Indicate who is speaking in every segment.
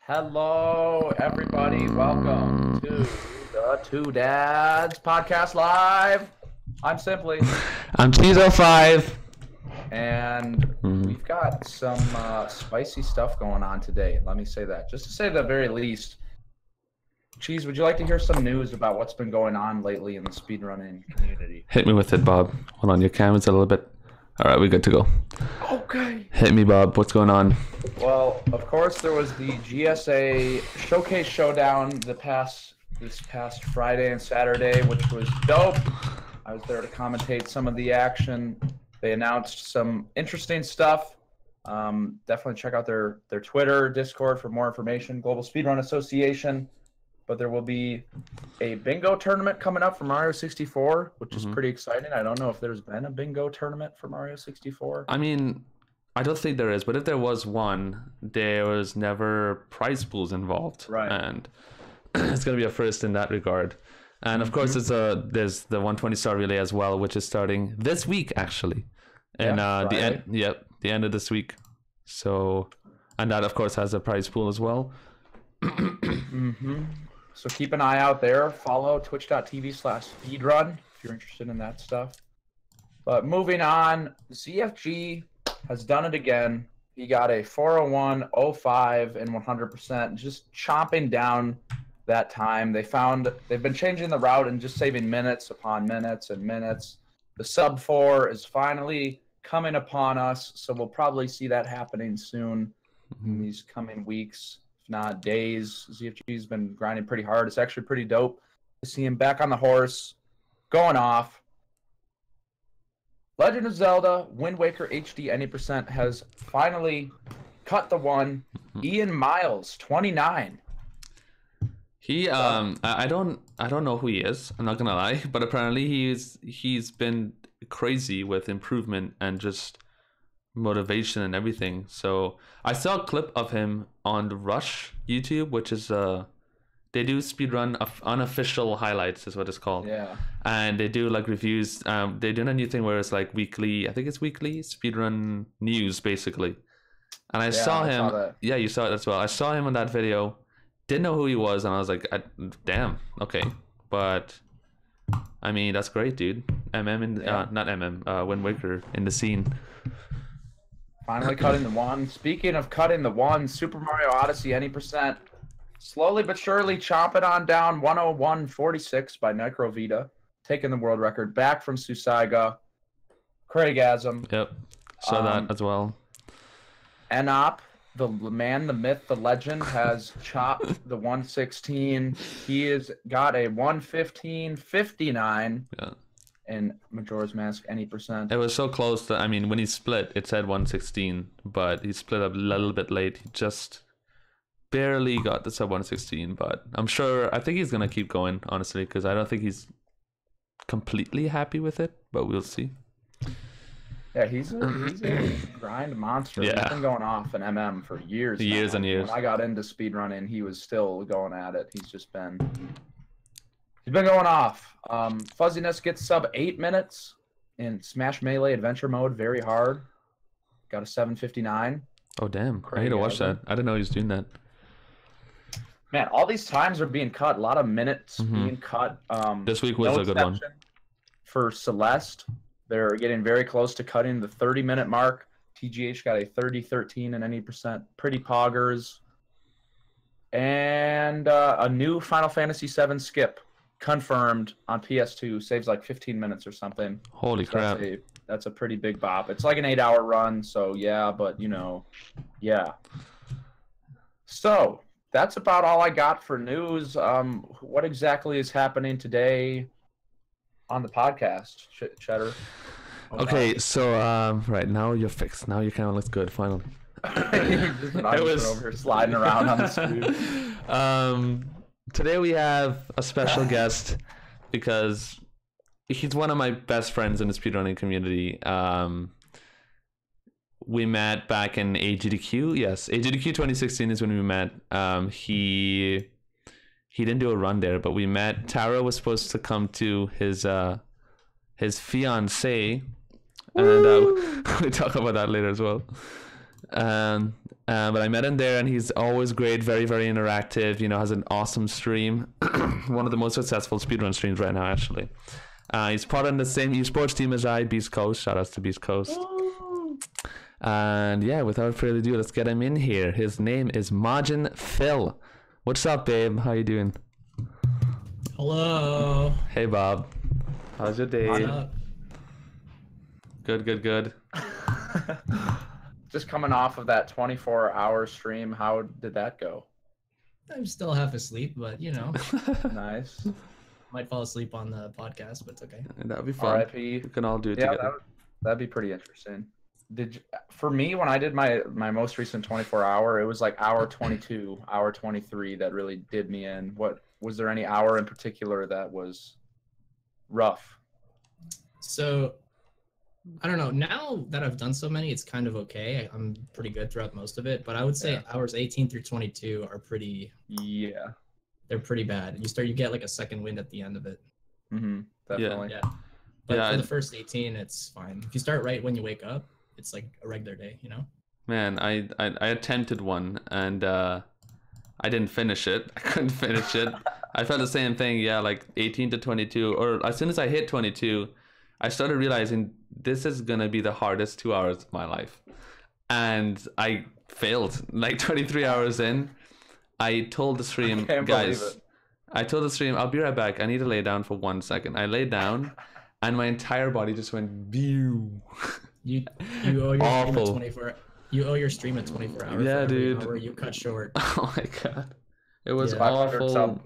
Speaker 1: Hello, everybody. Welcome to the Two Dads Podcast Live. I'm Simply.
Speaker 2: I'm Cheezo5.
Speaker 1: And we've got some spicy stuff going on today. Let me say that. Just to say the very least. Cheese, would you like to hear some news about what's been going on lately in the speedrunning community?
Speaker 2: Hit me with it, Bob. Hold on, your camera's a little bit. All right, we're good to go.
Speaker 1: Okay.
Speaker 2: Hit me, Bob. What's going on?
Speaker 1: Well, of course, there was the GSA Showcase Showdown this past Friday and Saturday, which was dope. I was there to commentate some of the action. They announced some interesting stuff. Definitely check out their Twitter, Discord for more information. Global Speedrun Association. But there will be a bingo tournament coming up for Mario 64, which is pretty exciting. I don't know if there's been a bingo tournament for Mario 64.
Speaker 2: I mean, I don't think there is, but if there was one, there was never prize pools involved.
Speaker 1: Right.
Speaker 2: And it's going to be a first in that regard. And of course, there's the 120-star relay as well, which is starting this week, actually. And the end of this week. So, and that, of course, has a prize pool as well.
Speaker 1: So keep an eye out there. Follow twitch.tv/speedrun if you're interested in that stuff. But moving on, ZFG has done it again. He got a 401, 05, and 100%, just chomping down that time. They've been changing the route and just saving minutes upon minutes and minutes. The sub 4 is finally coming upon us, so we'll probably see that happening soon in these coming weeks. Not days. ZFG's been grinding pretty hard. It's actually pretty dope to see him back on the horse, going off. Legend of Zelda Wind Waker HD any percent has finally cut the one. Ian Miles, 29.
Speaker 2: He I don't know who he is. I'm not gonna lie, but apparently he's been crazy with improvement and just motivation and everything. So I saw a clip of him on the Rush YouTube, which is they do speedrun unofficial highlights is what it's called.
Speaker 1: Yeah.
Speaker 2: And they do like reviews. They're doing a new thing where it's like weekly, I think it's weekly speedrun news basically. And I saw him. Yeah, you saw it as well. I saw him on that video. Didn't know who he was, and I was like, damn, okay. But I mean, that's great, dude. Wind Waker in the scene.
Speaker 1: Finally cutting the one. Speaking of cutting the one, Super Mario Odyssey any percent, slowly but surely chomping on down. 101.46 by Necrovita, taking the world record back from Susaiga. Craigasm.
Speaker 2: Yep, saw that as well.
Speaker 1: Enop, the man, the myth, the legend, has chopped the 116. He has got a 115.59.
Speaker 2: Yeah.
Speaker 1: In Majora's Mask any percent.
Speaker 2: It was so close that, I mean, when he split, it said 116, but he split up a little bit late. He just barely got the sub 116, but I think he's going to keep going, honestly, because I don't think he's completely happy with it, but we'll see.
Speaker 1: Yeah, he's a grind monster.
Speaker 2: Yeah.
Speaker 1: He's been going off an MM for years now.
Speaker 2: And years.
Speaker 1: When I got into speedrunning, he was still going at it. He's been going off. Fuzziness gets sub 8 minutes in Smash Melee Adventure Mode, very hard. Got a 7:59.
Speaker 2: Oh, damn. I need to watch that. I didn't know he was doing that.
Speaker 1: Man, all these times are being cut. A lot of minutes being cut.
Speaker 2: This week was a good one.
Speaker 1: For Celeste, they're getting very close to cutting the 30-minute mark. TGH got a 30-13 and any percent. Pretty poggers. And a new Final Fantasy VII skip. Confirmed on PS2, saves like 15 minutes or something.
Speaker 2: Holy crap.
Speaker 1: That's a pretty big bop. It's like an 8-hour run, so yeah, but yeah. So that's about all I got for news. What exactly is happening today on the podcast, Cheddar?
Speaker 2: Okay, so right now you're fixed. Now your camera looks good finally.
Speaker 1: I was over here sliding around on the screen.
Speaker 2: Today we have a special guest because he's one of my best friends in the speedrunning community. We met back in AGDQ. Yes, AGDQ 2016 is when we met. He didn't do a run there, but we met. Tara was supposed to come to his fiance, and we talk about that later as well. But I met him there, and he's always great, very, very interactive. You know, has an awesome stream, one of the most successful speedrun streams right now, actually. He's part of the same eSports team as I, Beast Coast. Shout outs to Beast Coast. And yeah, without further ado, let's get him in here. His name is MajinPhil. What's up, babe? How you doing?
Speaker 3: Hello.
Speaker 2: Hey, Bob. How's your day?
Speaker 3: What's up?
Speaker 2: Good.
Speaker 1: Just coming off of that 24-hour stream, how did that go?
Speaker 3: I'm still half asleep, but you know.
Speaker 1: Nice.
Speaker 3: Might fall asleep on the podcast, but it's okay.
Speaker 2: That'd be fun.
Speaker 1: RIP.
Speaker 2: We can all do it together.
Speaker 1: That'd be pretty interesting. For me, when I did my most recent 24-hour, it was like hour 22, hour 23 that really did me in. What was there any hour in particular that was rough?
Speaker 3: So, I don't know. Now that I've done so many, it's kind of okay. I'm pretty good throughout most of it, but I would say hours 18 through 22 are pretty.
Speaker 1: Yeah.
Speaker 3: They're pretty bad. You get like a second wind at the end of it.
Speaker 1: Definitely.
Speaker 3: Yeah. But for the first 18, it's fine. If you start right when you wake up, it's like a regular day, you know?
Speaker 2: Man, I attempted one, and I didn't finish it. I couldn't finish it. I felt the same thing, like 18 to 22, or as soon as I hit 22, I started realizing this is gonna be the hardest 2 hours of my life. And I failed. Like 23 hours in, I told the stream, guys, I'll be right back. I need to lay down for 1 second. I laid down, and my entire body just went, view.
Speaker 3: You owe your stream at 24. You owe your stream at 24 hours.
Speaker 2: Yeah, dude.
Speaker 3: Hour you cut short.
Speaker 2: Oh my god, it was
Speaker 1: awful.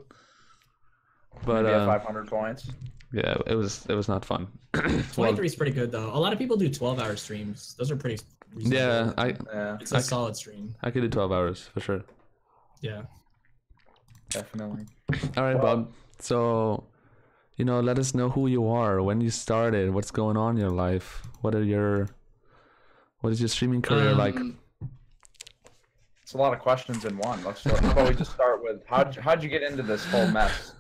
Speaker 2: But
Speaker 1: 500 points.
Speaker 2: Yeah, it was not fun.
Speaker 3: 23 is pretty good though. A lot of people do 12-hour streams. Those are pretty reasonable. It's a solid stream.
Speaker 2: I could do 12 hours for sure.
Speaker 3: Yeah.
Speaker 1: Definitely.
Speaker 2: All right, Bob. So, let us know who you are, when you started, what's going on in your life, what is your streaming career like?
Speaker 1: It's a lot of questions in one. How about we just start with how'd you get into this whole mess?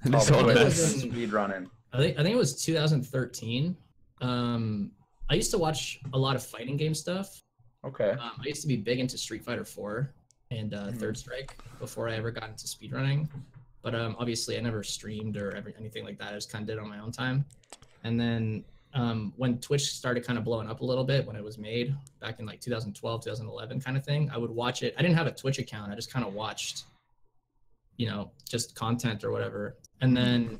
Speaker 1: Speedrunning.
Speaker 3: I think it was 2013. I used to watch a lot of fighting game stuff.
Speaker 1: Okay.
Speaker 3: I used to be big into Street Fighter 4 and Third Strike before I ever got into speedrunning. But obviously I never streamed or anything like that. I just kind of did it on my own time. And then when Twitch started kind of blowing up a little bit when it was made back in like 2012, 2011 kind of thing, I would watch it. I didn't have a Twitch account. I just kind of watched, just content or whatever. And then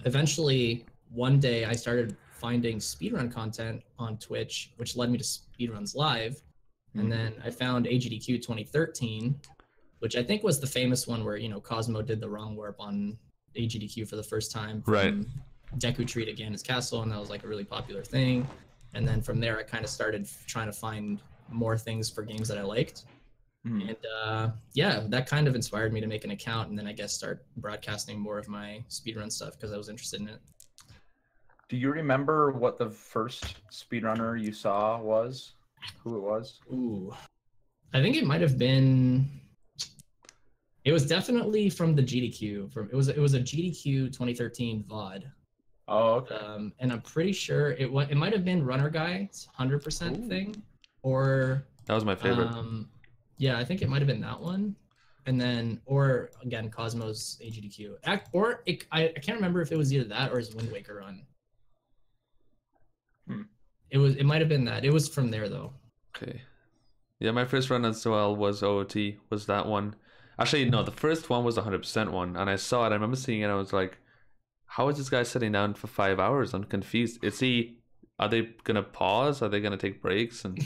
Speaker 3: eventually one day I started finding speedrun content on Twitch, which led me to Speedruns Live. And then I found AGDQ 2013, which I think was the famous one where, Cosmo did the wrong warp on AGDQ for the first time.
Speaker 2: Right.
Speaker 3: Deku treat again his castle, and that was like a really popular thing. And then from there, I kind of started trying to find more things for games that I liked. And that kind of inspired me to make an account, and then I guess start broadcasting more of my speedrun stuff because I was interested in it.
Speaker 1: Do you remember what the first speedrunner you saw was? Who it was?
Speaker 3: Ooh, I think it might have been. It was definitely from the GTDQ. It was a GTDQ 2013 VOD.
Speaker 1: Oh, okay.
Speaker 3: And I'm pretty sure it might have been Runner Guy's 100% thing, or
Speaker 2: that was my favorite.
Speaker 3: Yeah, I think it might have been that one, and then or again Cosmo's AGDQ. I can't remember if it was either that or his Wind Waker run. It might have been that. It was from there though.
Speaker 2: Okay. Yeah, my first run as well was OOT. Was that one? Actually, no. The first one was 100% one, and I saw it. I remember seeing it. And I was like, "How is this guy sitting down for 5 hours? I'm confused. Are they gonna pause? Are they gonna take breaks?" And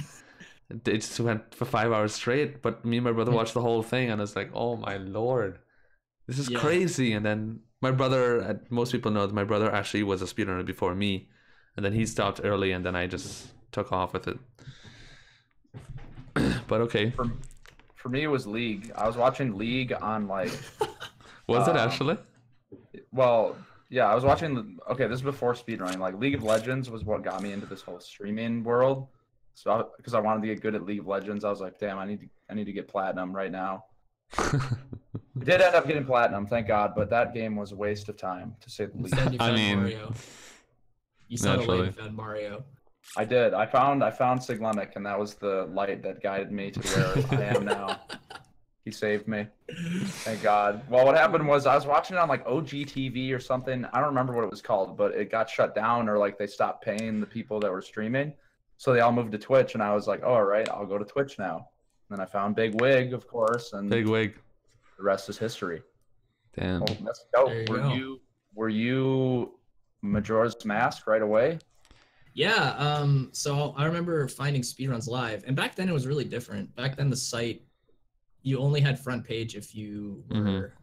Speaker 2: they just went for 5 hours straight. But me and my brother watched the whole thing, and I was like, "Oh my lord, this is crazy!" And then my brother, most people know that my brother actually was a speedrunner before me, and then he stopped early, and then I just took off with it. But okay.
Speaker 1: For me, it was League. I was watching League on like.
Speaker 2: Was it actually?
Speaker 1: Well, yeah, I was watching. Okay, this is before speedrunning. Like League of Legends was what got me into this whole streaming world. So because I wanted to get good at League of Legends, I was like, damn, I need to get platinum right now. I did end up getting platinum, thank God, but that game was a waste of time to say the least.
Speaker 3: I mean, Mario. You saw the way you found Mario.
Speaker 1: I did. I found Siglemic, and that was the light that guided me to where I am now. He saved me. Thank God. Well, what happened was I was watching it on like OGTV or something. I don't remember what it was called, but it got shut down or like they stopped paying the people that were streaming. So they all moved to Twitch, and I was like, oh, all right, I'll go to Twitch now. And then I found Big Wig, of course, and
Speaker 2: Big Wig.
Speaker 1: The rest is history.
Speaker 2: Damn.
Speaker 1: Oh, let's go. Were you Majora's Mask right away?
Speaker 3: Yeah. So I remember finding speedruns live, and back then it was really different. Back then the site, you only had front page if you were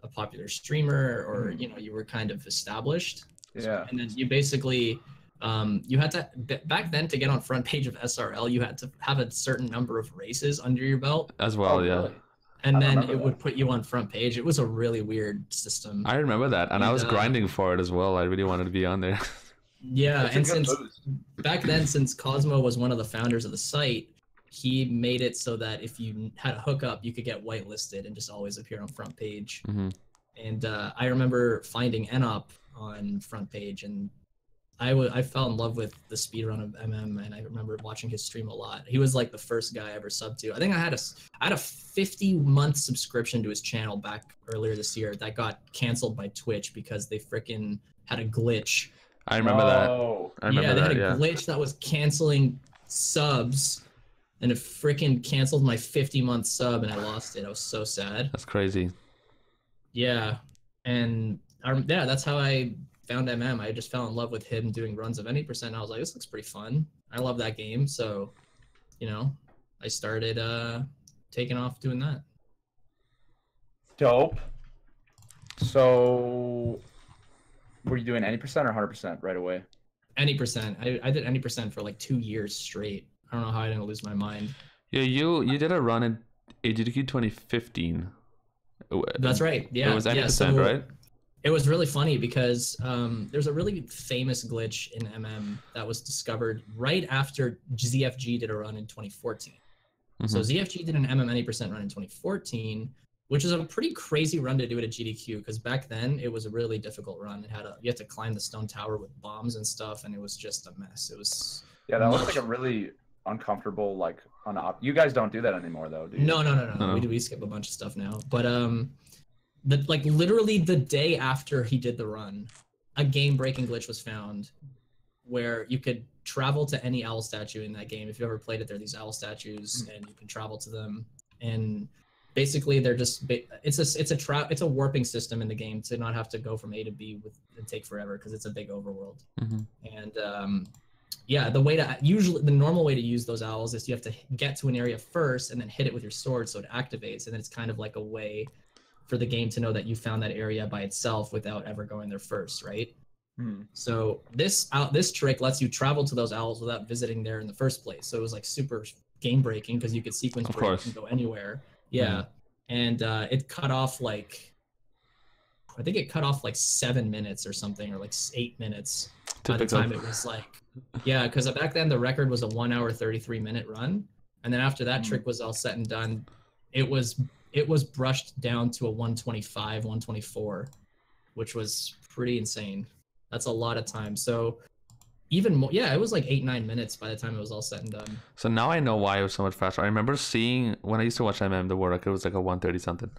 Speaker 3: a popular streamer or you were kind of established.
Speaker 1: Yeah.
Speaker 3: And then you basically you had to back then to get on front page of SRL, you had to have a certain number of races under your belt
Speaker 2: as well. Yeah.
Speaker 1: Really?
Speaker 3: And then it would put you on front page. It was a really weird system.
Speaker 2: I remember that, and I was grinding for it as well. I really wanted to be on there.
Speaker 3: Yeah, and back then, since Cosmo was one of the founders of the site, he made it so that if you had a hookup, you could get whitelisted and just always appear on front page. And I remember finding Enop on front page, and I fell in love with the speedrun of MM, and I remember watching his stream a lot. He was like the first guy I ever subbed to. I think I had a 50-month subscription to his channel back earlier this year that got canceled by Twitch because they freaking had a glitch.
Speaker 2: I remember that. I remember
Speaker 3: they had a glitch that was canceling subs, and it freaking canceled my 50-month sub, and I lost it. I was so sad.
Speaker 2: That's crazy.
Speaker 3: Yeah, and that's how I found MM. I just fell in love with him doing runs of any percent. I was like, this looks pretty fun. I love that game, so I started taking off doing that.
Speaker 1: Dope. So, were you doing any percent or 100% right away?
Speaker 3: Any percent. I did any percent for like 2 years straight. I don't know how I didn't lose my mind.
Speaker 2: Yeah, you did a run in GTDQ 2015.
Speaker 3: That's right. Yeah,
Speaker 2: it was any percent, right?
Speaker 3: It was really funny because there's a really famous glitch in MM that was discovered right after ZFG did a run in 2014. So ZFG did an MM any percent run in 2014, which is a pretty crazy run to do at a GDQ because back then it was a really difficult run. You had to climb the stone tower with bombs and stuff, and it was just a mess. It was
Speaker 1: that looks like a really uncomfortable you guys don't do that anymore though, do you?
Speaker 3: No. We skip a bunch of stuff now, but literally the day after he did the run, a game-breaking glitch was found where you could travel to any owl statue in that game. If you ever played it, there are these owl statues, and you can travel to them. And basically, they're just it's a warping system in the game to not have to go from A to B and take forever because it's a big overworld. And the normal way to use those owls is you have to get to an area first and then hit it with your sword so it activates, and then it's kind of like a way for the game to know that you found that area by itself without ever going there first, right? So this trick lets you travel to those owls without visiting there in the first place. So it was like super game breaking because you could sequence break and go anywhere. Yeah, and it cut off I think it cut off like 7 minutes or something, or like 8 minutes. By the time it was because back then the record was a 1 hour 33-minute run, and then after that trick was all said and done, it was brushed down to a 125, 124, which was pretty insane. That's a lot of time. So even more, it was like 8-9 minutes by the time it was all said and done.
Speaker 2: So now I know why it was so much faster. I remember seeing when I used to watch MM, the world record was like a 130 something,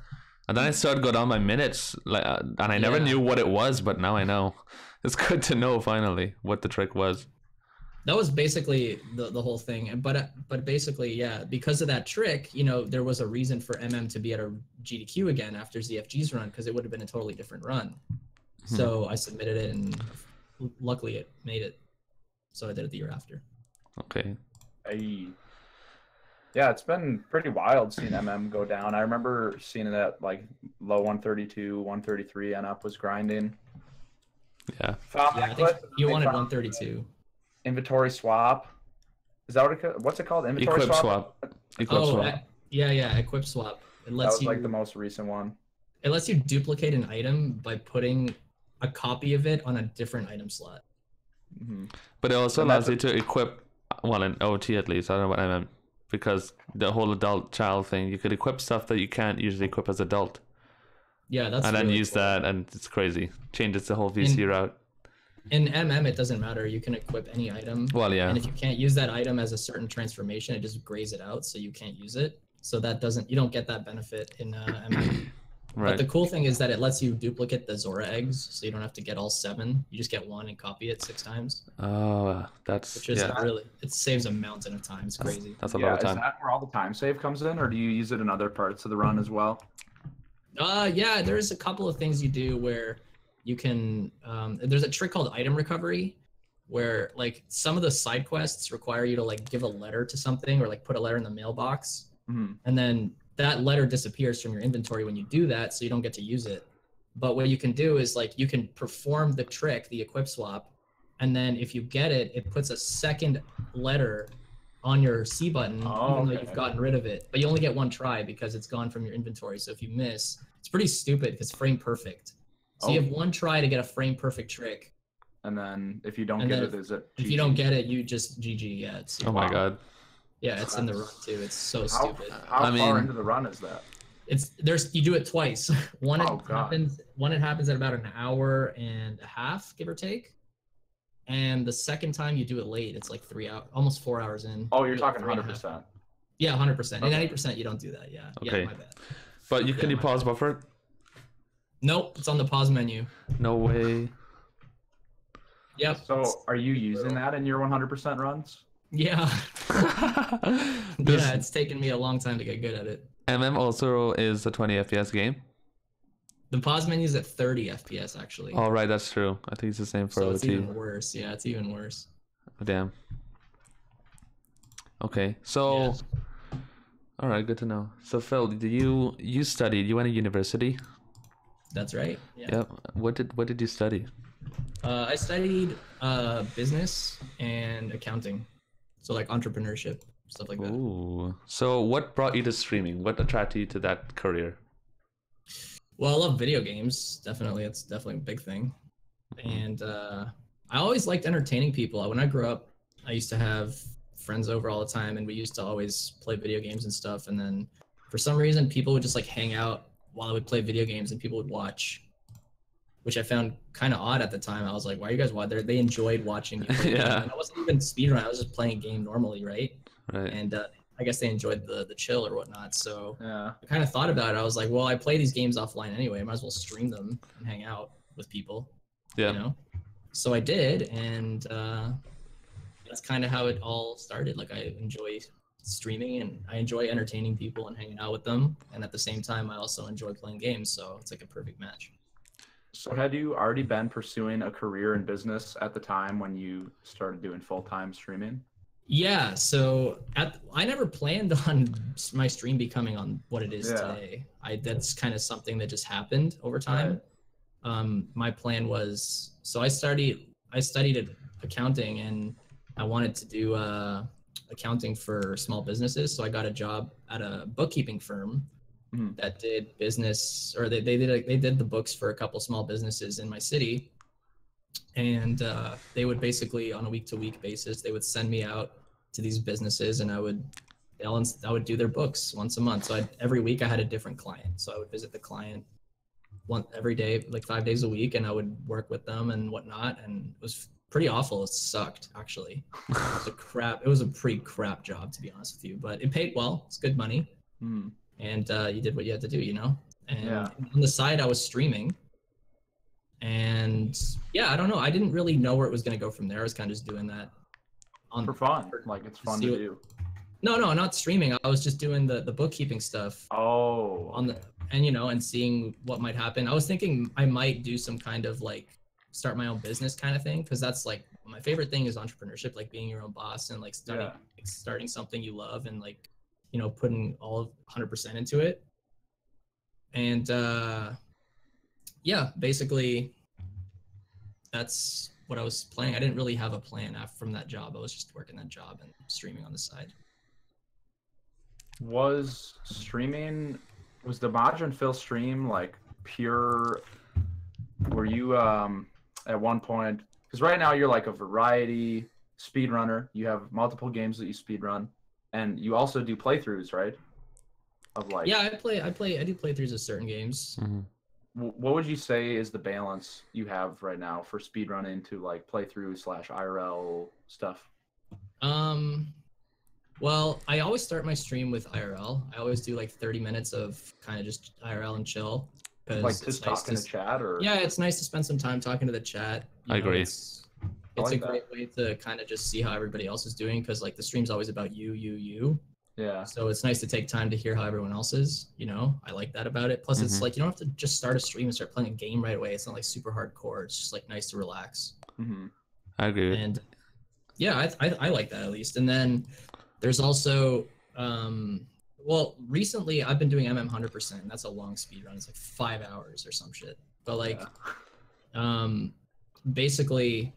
Speaker 2: and then I started to go down by minutes, and I never knew what it was, but now I know. It's good to know finally what the trick was.
Speaker 3: That was basically the whole thing, but basically, because of that trick, there was a reason for MM to be at a GDQ again after ZFG's run, because it would have been a totally different run. So I submitted it, and luckily it made it. So I did it the year after.
Speaker 2: Okay.
Speaker 1: Yeah, it's been pretty wild seeing MM go down. I remember seeing it at like low 132, 133, and up was grinding.
Speaker 2: Yeah.
Speaker 3: I think you wanted 132.
Speaker 1: Inventory swap. Is that what's it called? Inventory swap?
Speaker 2: Equip swap.
Speaker 3: Equip swap.
Speaker 1: That was like the most recent one.
Speaker 3: It lets you duplicate an item by putting a copy of it on a different item slot.
Speaker 2: But it also allows you to equip, well, in OT at least, I don't know what I meant, because the whole adult-child thing, you could equip stuff that you can't usually equip as adult.
Speaker 3: Yeah, that's
Speaker 2: and then
Speaker 3: really
Speaker 2: use
Speaker 3: cool.
Speaker 2: that, and it's crazy. Changes the whole VC route.
Speaker 3: in MM, it doesn't matter. You can equip any item.
Speaker 2: Well, yeah.
Speaker 3: And if you can't use that item as a certain transformation, it just grays it out, so you can't use it. So you don't get that benefit in MM.
Speaker 2: Right.
Speaker 3: But the cool thing is that it lets you duplicate the Zora eggs, so you don't have to get all 7. You just get 1 and copy it 6 times.
Speaker 2: Oh, that's
Speaker 3: which is really, it saves a mountain of time. It's crazy.
Speaker 2: That's a lot of time.
Speaker 1: Is that where all the time save comes in, or do you use it in other parts of the run as well?
Speaker 3: Yeah, there's a couple of things you do where you can. There's a trick called item recovery, where like some of the side quests require you to like give a letter to something or like put a letter in the mailbox, and then that letter disappears from your inventory when you do that, so you don't get to use it. But what you can do is like you can perform the trick, the equip swap, and then if you get it, it puts a second letter on your C button, even though you've gotten rid of it. But you only get 1 try because it's gone from your inventory. So if you miss, it's pretty stupid because frame perfect. So you have 1 try to get a frame perfect trick.
Speaker 1: And then if you don't get it, is it GG?
Speaker 3: If you don't get it, you just GG. Yeah. It's,
Speaker 2: oh my god.
Speaker 3: Yeah, it's in the run too. It's so stupid.
Speaker 1: How far into the run is that?
Speaker 2: Mm-hmm.
Speaker 3: You do it twice. One it happens at about an hour and a half, give or take. And the second time you do it late, it's like 3 hours, almost 4 hours in.
Speaker 1: Oh, you're talking 100%.
Speaker 3: Yeah, 100%. And 90% you don't do that. Yeah.
Speaker 2: Okay.
Speaker 3: Yeah, my bad.
Speaker 2: But can you pause buffer?
Speaker 3: Nope, it's on the pause menu.
Speaker 2: No way.
Speaker 3: Yep.
Speaker 1: So are you using that in your 100% runs?
Speaker 3: Yeah. Yeah, it's taken me a long time to get good at it.
Speaker 2: MM also is a 20 FPS game.
Speaker 3: The pause menu is at 30 FPS actually.
Speaker 2: Oh right, that's true. I think it's the same for
Speaker 3: so
Speaker 2: OT.
Speaker 3: it's even worse. Yeah, it's even worse.
Speaker 2: Oh, damn. Okay, so all right, good to know. So Phil, you studied? You went to university?
Speaker 3: That's right. Yeah.
Speaker 2: Yep. What did you study?
Speaker 3: I studied business and accounting, so like entrepreneurship, stuff like that.
Speaker 2: Ooh. So what brought you to streaming? What attracted you to that career?
Speaker 3: Well, I love video games. Definitely, it's definitely a big thing. And I always liked entertaining people. When I grew up, I used to have friends over all the time, and we used to always play video games and stuff. And then for some reason, people would just like hang out while I would play video games, and people would watch, which I found kind of odd at the time. I was like, why are you guys watching? They enjoyed watching you.
Speaker 2: Yeah.
Speaker 3: And I wasn't even speedrunning. I was just playing a game normally, right?
Speaker 2: Right.
Speaker 3: And I guess they enjoyed the chill or whatnot. So
Speaker 1: yeah.
Speaker 3: I kind of thought about it. I was like, well, I play these games offline anyway. I might as well stream them and hang out with people.
Speaker 2: Yeah.
Speaker 3: You know? So I did, and that's kind of how it all started. Like, I enjoy streaming, and I enjoy entertaining people and hanging out with them. And at the same time, I also enjoy playing games. So it's like a perfect match.
Speaker 1: So had you already been pursuing a career in business at the time when you started doing full-time streaming?
Speaker 3: Yeah, so I never planned on my stream becoming on what it is today. That's kind of something that just happened over time. Right. My plan was, so I studied accounting, and I wanted to do accounting for small businesses. So I got a job at a bookkeeping firm that did business, or they did the books for a couple small businesses in my city. And they would basically, on a week-to-week basis, they would send me out to these businesses, and I would do their books once a month. So every week I had a different client. So I would visit the client every day, like 5 days a week, and I would work with them and whatnot. And it was pretty awful. It sucked, actually. It was a pretty crap job, to be honest with you. But it paid well. It's good money. And you did what you had to do, you know? And on the side, I was streaming. And yeah, I don't know. I didn't really know where it was going to go from there. I was kind of just doing that
Speaker 1: for fun. Like, it's fun to do.
Speaker 3: No, not streaming. I was just doing the bookkeeping stuff.
Speaker 1: Oh.
Speaker 3: And seeing what might happen. I was thinking I might do some kind of like start my own business kind of thing, because that's like my favorite thing is entrepreneurship, like being your own boss and like starting something you love and like, you know, putting all of 100% into it. And yeah, basically that's what I was planning. I didn't really have a plan from that job. I was just working that job and streaming on the side.
Speaker 1: Was the MajinPhil stream like pure? Were you at one point, because right now you're like a variety speedrunner. You have multiple games that you speedrun, and you also do playthroughs, right? Of like,
Speaker 3: yeah, I do playthroughs of certain games.
Speaker 1: what would you say is the balance you have right now for speedrunning to like playthrough / IRL stuff?
Speaker 3: Well, I always start my stream with IRL. I always do like 30 minutes of kind of just IRL and chill.
Speaker 1: Like just talking to chat, or
Speaker 3: yeah, it's nice to spend some time talking to the chat.
Speaker 2: I agree.
Speaker 3: It's like a great way to kind of just see how everybody else is doing, because like the stream's always about you.
Speaker 1: Yeah.
Speaker 3: So it's nice to take time to hear how everyone else is. I like that about it. Plus, it's like you don't have to just start a stream and start playing a game right away. It's not like super hardcore. It's just like nice to relax.
Speaker 2: I agree.
Speaker 3: And yeah, I like that at least. And then there's also well, recently I've been doing 100%. That's a long speed run. It's like 5 hours or some shit. But like, basically,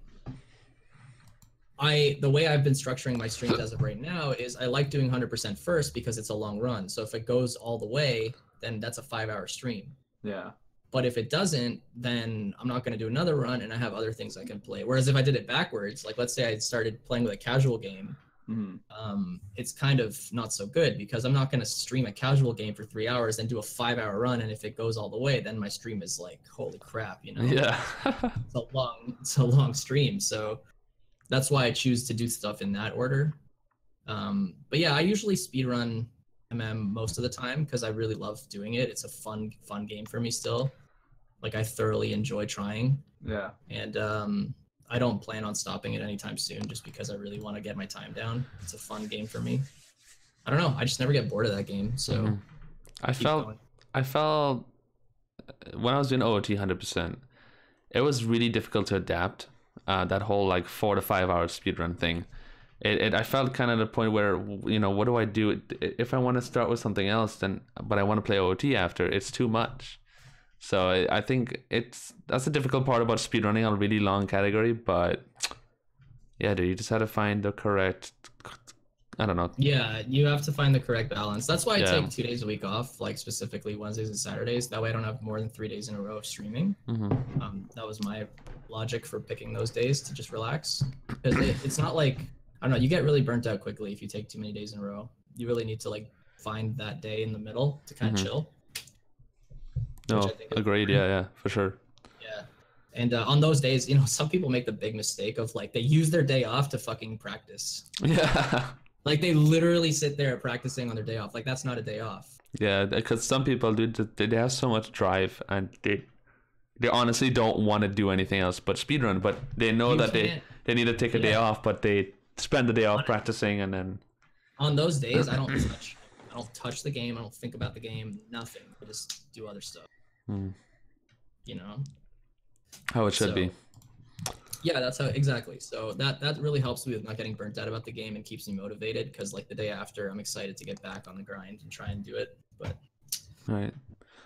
Speaker 3: the way I've been structuring my streams as of right now is I like doing 100% first because it's a long run. So if it goes all the way, then that's a 5-hour stream.
Speaker 1: Yeah.
Speaker 3: But if it doesn't, then I'm not going to do another run, and I have other things I can play. Whereas if I did it backwards, like let's say I started playing with a casual game, it's kind of not so good, because I'm not going to stream a casual game for 3 hours and do a 5-hour run, and if it goes all the way, then my stream is like, holy crap,
Speaker 2: Yeah.
Speaker 3: it's a long stream. So that's why I choose to do stuff in that order. But yeah, I usually speedrun most of the time because I really love doing it. It's a fun game for me still. Like I thoroughly enjoy trying.
Speaker 1: Yeah.
Speaker 3: And I don't plan on stopping it anytime soon, just because I really want to get my time down. It's a fun game for me. I don't know. I just never get bored of that game. So
Speaker 2: I felt when I was doing OOT 100%, it was really difficult to adapt. That whole like 4 to 5 hour speedrun thing. I felt kind of at a point where, what do I do if I want to start with something else, but I want to play OOT after? It's too much. So I think that's the difficult part about speedrunning on a really long category. But yeah, dude, you just had to find the correct, I don't know.
Speaker 3: Yeah, you have to find the correct balance. That's why I take 2 days a week off, like specifically Wednesdays and Saturdays. That way I don't have more than 3 days in a row of streaming. That was my logic for picking those days, to just relax. Because it's not like, I don't know, you get really burnt out quickly if you take too many days in a row. You really need to like find that day in the middle to kind of chill.
Speaker 2: No, agreed. Yeah, for sure.
Speaker 3: Yeah. And on those days, some people make the big mistake of like, they use their day off to fucking practice.
Speaker 2: Yeah.
Speaker 3: Like they literally sit there practicing on their day off. Like that's not a day off.
Speaker 2: Yeah, because some people they have so much drive, and they honestly don't want to do anything else but speedrun, but they know that they need to take a day off, but they spend the day off practicing, and then
Speaker 3: on those days I don't touch the game, I don't think about the game, nothing. I just do other stuff.
Speaker 2: How it should be.
Speaker 3: Yeah, that's how exactly. So that really helps me with not getting burnt out about the game and keeps me motivated, because like the day after I'm excited to get back on the grind and try and do it. But
Speaker 2: right.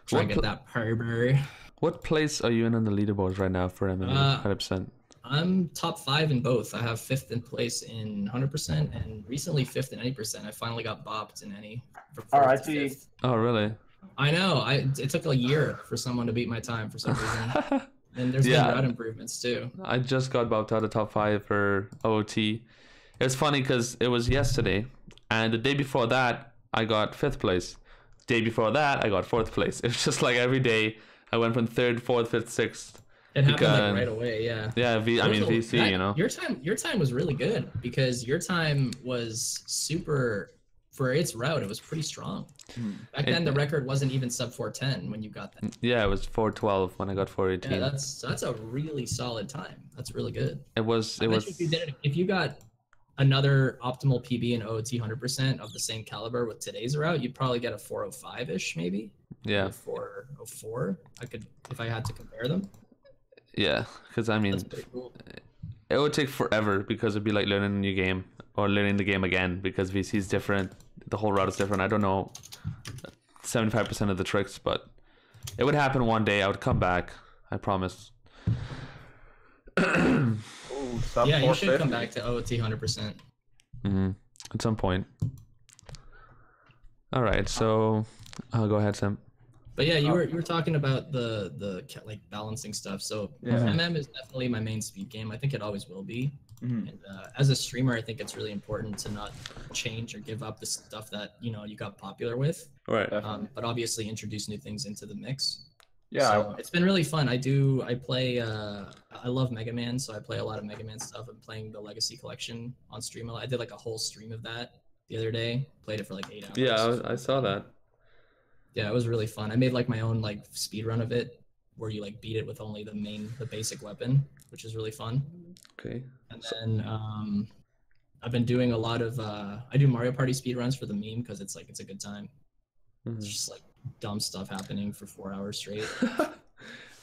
Speaker 3: Try and get that purr.
Speaker 2: What place are you in on the leaderboards right now for MMA 100%?
Speaker 3: I'm top 5 in both. I have 5th in place in 100% and recently 5th in any percent. I finally got bopped in any.
Speaker 1: R.I.P.
Speaker 2: Oh, really?
Speaker 3: I know. It took a year for someone to beat my time for some reason. And there's been route improvements too.
Speaker 2: I just got bopped out of top 5 for OOT. It was funny because it was yesterday, and the day before that I got 5th place. The day before that I got 4th place. It was just like every day I went from 3rd, 4th, 5th, 6th.
Speaker 3: It happened like right away, yeah.
Speaker 2: Yeah, VC,
Speaker 3: Your time was really good, because your time was super, for its route, it was pretty strong. Back then the record wasn't even sub 410 when you got that.
Speaker 2: Yeah, it was 412 when I got 418.
Speaker 3: Yeah, that's a really solid time. That's really good.
Speaker 2: If
Speaker 3: you got another optimal PB in OOT 100% of the same caliber with today's route, you'd probably get a 405-ish maybe.
Speaker 2: Yeah.
Speaker 3: 404. If I had to compare them.
Speaker 2: Yeah, because I mean,
Speaker 3: cool.
Speaker 2: It would take forever, because it'd be like learning a new game or learning the game again, because VC is different. The whole route is different. I don't know 75% of the tricks, but it would happen one day. I would come back. I promise.
Speaker 3: Yeah, you should come back to OOT 100%.
Speaker 2: At some point. All right, so I'll go ahead, Sam.
Speaker 3: But yeah, you were talking about the like balancing stuff. So MM is definitely my main speed game. I think it always will be. And as a streamer, I think it's really important to not change or give up the stuff that you got popular with.
Speaker 2: Right.
Speaker 3: But obviously introduce new things into the mix.
Speaker 1: Yeah,
Speaker 3: so it's been really fun. I play. I love Mega Man, so I play a lot of Mega Man stuff. I'm playing the Legacy Collection on stream. I did like a whole stream of that the other day. Played it for like 8 hours.
Speaker 2: Yeah, I saw that.
Speaker 3: Yeah, it was really fun. I made like my own like speed run of it, where you like beat it with only the basic weapon, which is really fun.
Speaker 2: Okay.
Speaker 3: And then I've been doing a lot of I do Mario Party speed runs for the meme because it's a good time. It's just like dumb stuff happening for 4 hours straight.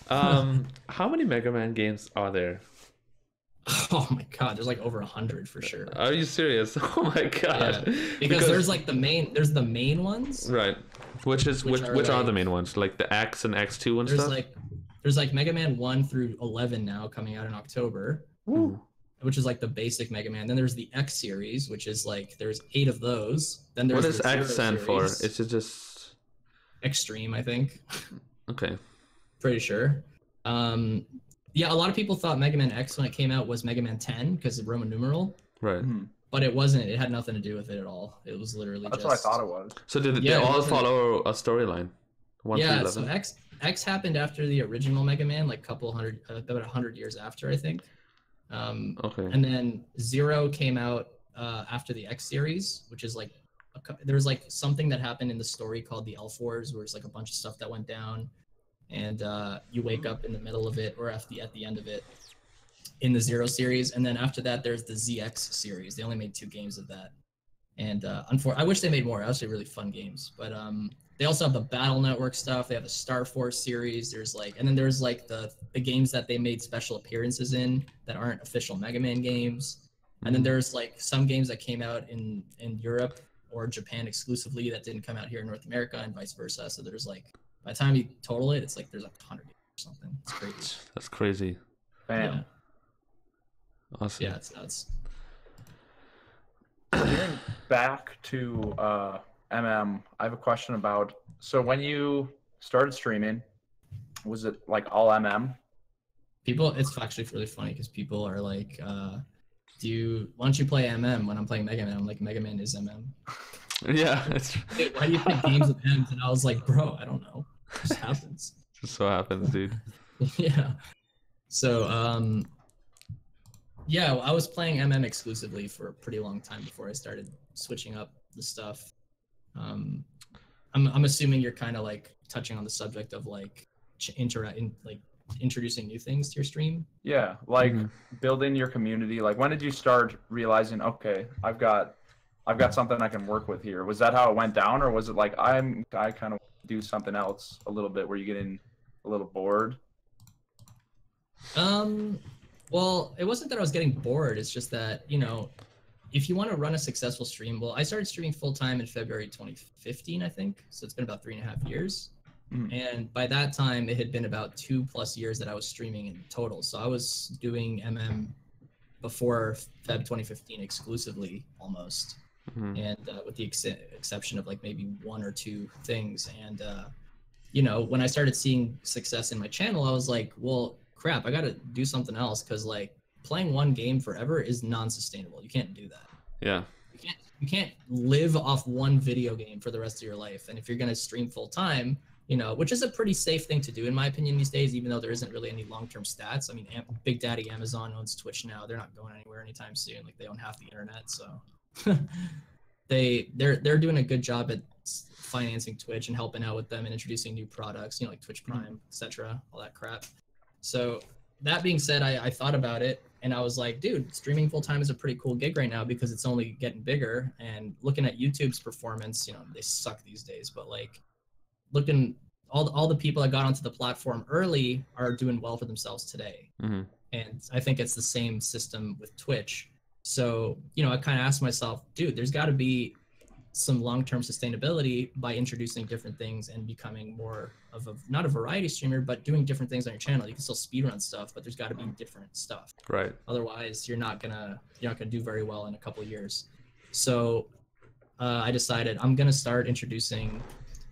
Speaker 2: How many Mega Man games are there?
Speaker 3: Oh my god, there's like over 100 for sure.
Speaker 2: Are you serious? Oh my god.
Speaker 3: Yeah. Because there's like the main ones.
Speaker 2: Right. Which are the main ones? Like the X and X2 and stuff?
Speaker 3: There's like Mega Man 1 through 11 now coming out in October.
Speaker 2: Woo.
Speaker 3: Which is like the basic Mega Man. Then there's the X series, which is like there's 8 of those. Then there's
Speaker 2: what does X stand for? Is it just
Speaker 3: Extreme, I think.
Speaker 2: Okay.
Speaker 3: Pretty sure. Yeah, a lot of people thought Mega Man X when it came out was Mega Man 10 because of Roman numeral.
Speaker 2: Right.
Speaker 3: But it wasn't. It had nothing to do with it at all. It was literally
Speaker 1: That's what I thought it was.
Speaker 2: So did they all follow a storyline?
Speaker 3: Yeah, so X happened after the original Mega Man, like about 100 years after, I think.
Speaker 2: Okay.
Speaker 3: And then 0 came out after the X series, which is like there was like something that happened in the story called the Elf Wars, where it's like a bunch of stuff that went down, and you wake up in the middle of it or at the end of it in the 0 series. And then after that, there's the ZX series. They only made 2 games of that, and I wish they made more. Actually, really fun games, but they also have the Battle Network stuff. They have the Star Force series. There's like the games that they made special appearances in that aren't official Mega Man games. And then there's like some games that came out in Europe or Japan exclusively that didn't come out here in North America, and vice versa. So there's like, by the time you total it, it's like there's like 100 games or something. It's crazy.
Speaker 2: That's crazy.
Speaker 1: Bam.
Speaker 3: Yeah.
Speaker 2: Awesome.
Speaker 3: Yeah, it's nuts.
Speaker 1: Getting back to MM, I have a question about, so when you started streaming, was it like all MM?
Speaker 3: It's actually really funny because people are like, why don't you play MM when I'm playing Mega Man? I'm like, Mega Man is MM.
Speaker 2: Yeah.
Speaker 3: Dude, why do you play games with M's? And I was like, bro, I don't know. It just happens.
Speaker 2: Just so happens, dude.
Speaker 3: Yeah. So, yeah, I was playing MM exclusively for a pretty long time before I started switching up the stuff. I'm assuming you're kind of like touching on the subject of like introducing new things to your stream.
Speaker 1: Yeah, like building your community. Like, when did you start realizing, okay, I've got something I can work with here? Was that how it went down, or was it like I kind of do something else a little bit? Were you getting a little bored?
Speaker 3: Well, it wasn't that I was getting bored. It's just that, if you want to run a successful stream, well, I started streaming full time in February 2015, I think. So it's been about 3.5 years. And by that time, it had been about 2+ years that I was streaming in total. So I was doing MM before Feb 2015 exclusively, almost. And with the exception of like maybe 1 or 2 things. And, when I started seeing success in my channel, I was like, well, crap, I got to do something else, because like playing one game forever is non-sustainable. You can't do that.
Speaker 2: Yeah.
Speaker 3: You can't live off one video game for the rest of your life. And if you're going to stream full time, which is a pretty safe thing to do in my opinion these days, even though there isn't really any long-term stats. I mean, Big Daddy Amazon owns Twitch now. They're not going anywhere anytime soon. Like, they own half the internet, so they're doing a good job at financing Twitch and helping out with them and introducing new products, like Twitch Prime, etc., all that crap. So that being said, I thought about it, and I was like, dude, streaming full time is a pretty cool gig right now because it's only getting bigger. And looking at YouTube's performance, they suck these days, but like looking, all the people that got onto the platform early are doing well for themselves today. And I think it's the same system with Twitch. So, I kind of asked myself, dude, there's got to be some long-term sustainability by introducing different things and becoming more of not a variety streamer, but doing different things on your channel. You can still speedrun stuff, but there's got to be different stuff.
Speaker 2: Right.
Speaker 3: Otherwise, you're not gonna do very well in a couple of years. So I decided I'm gonna start introducing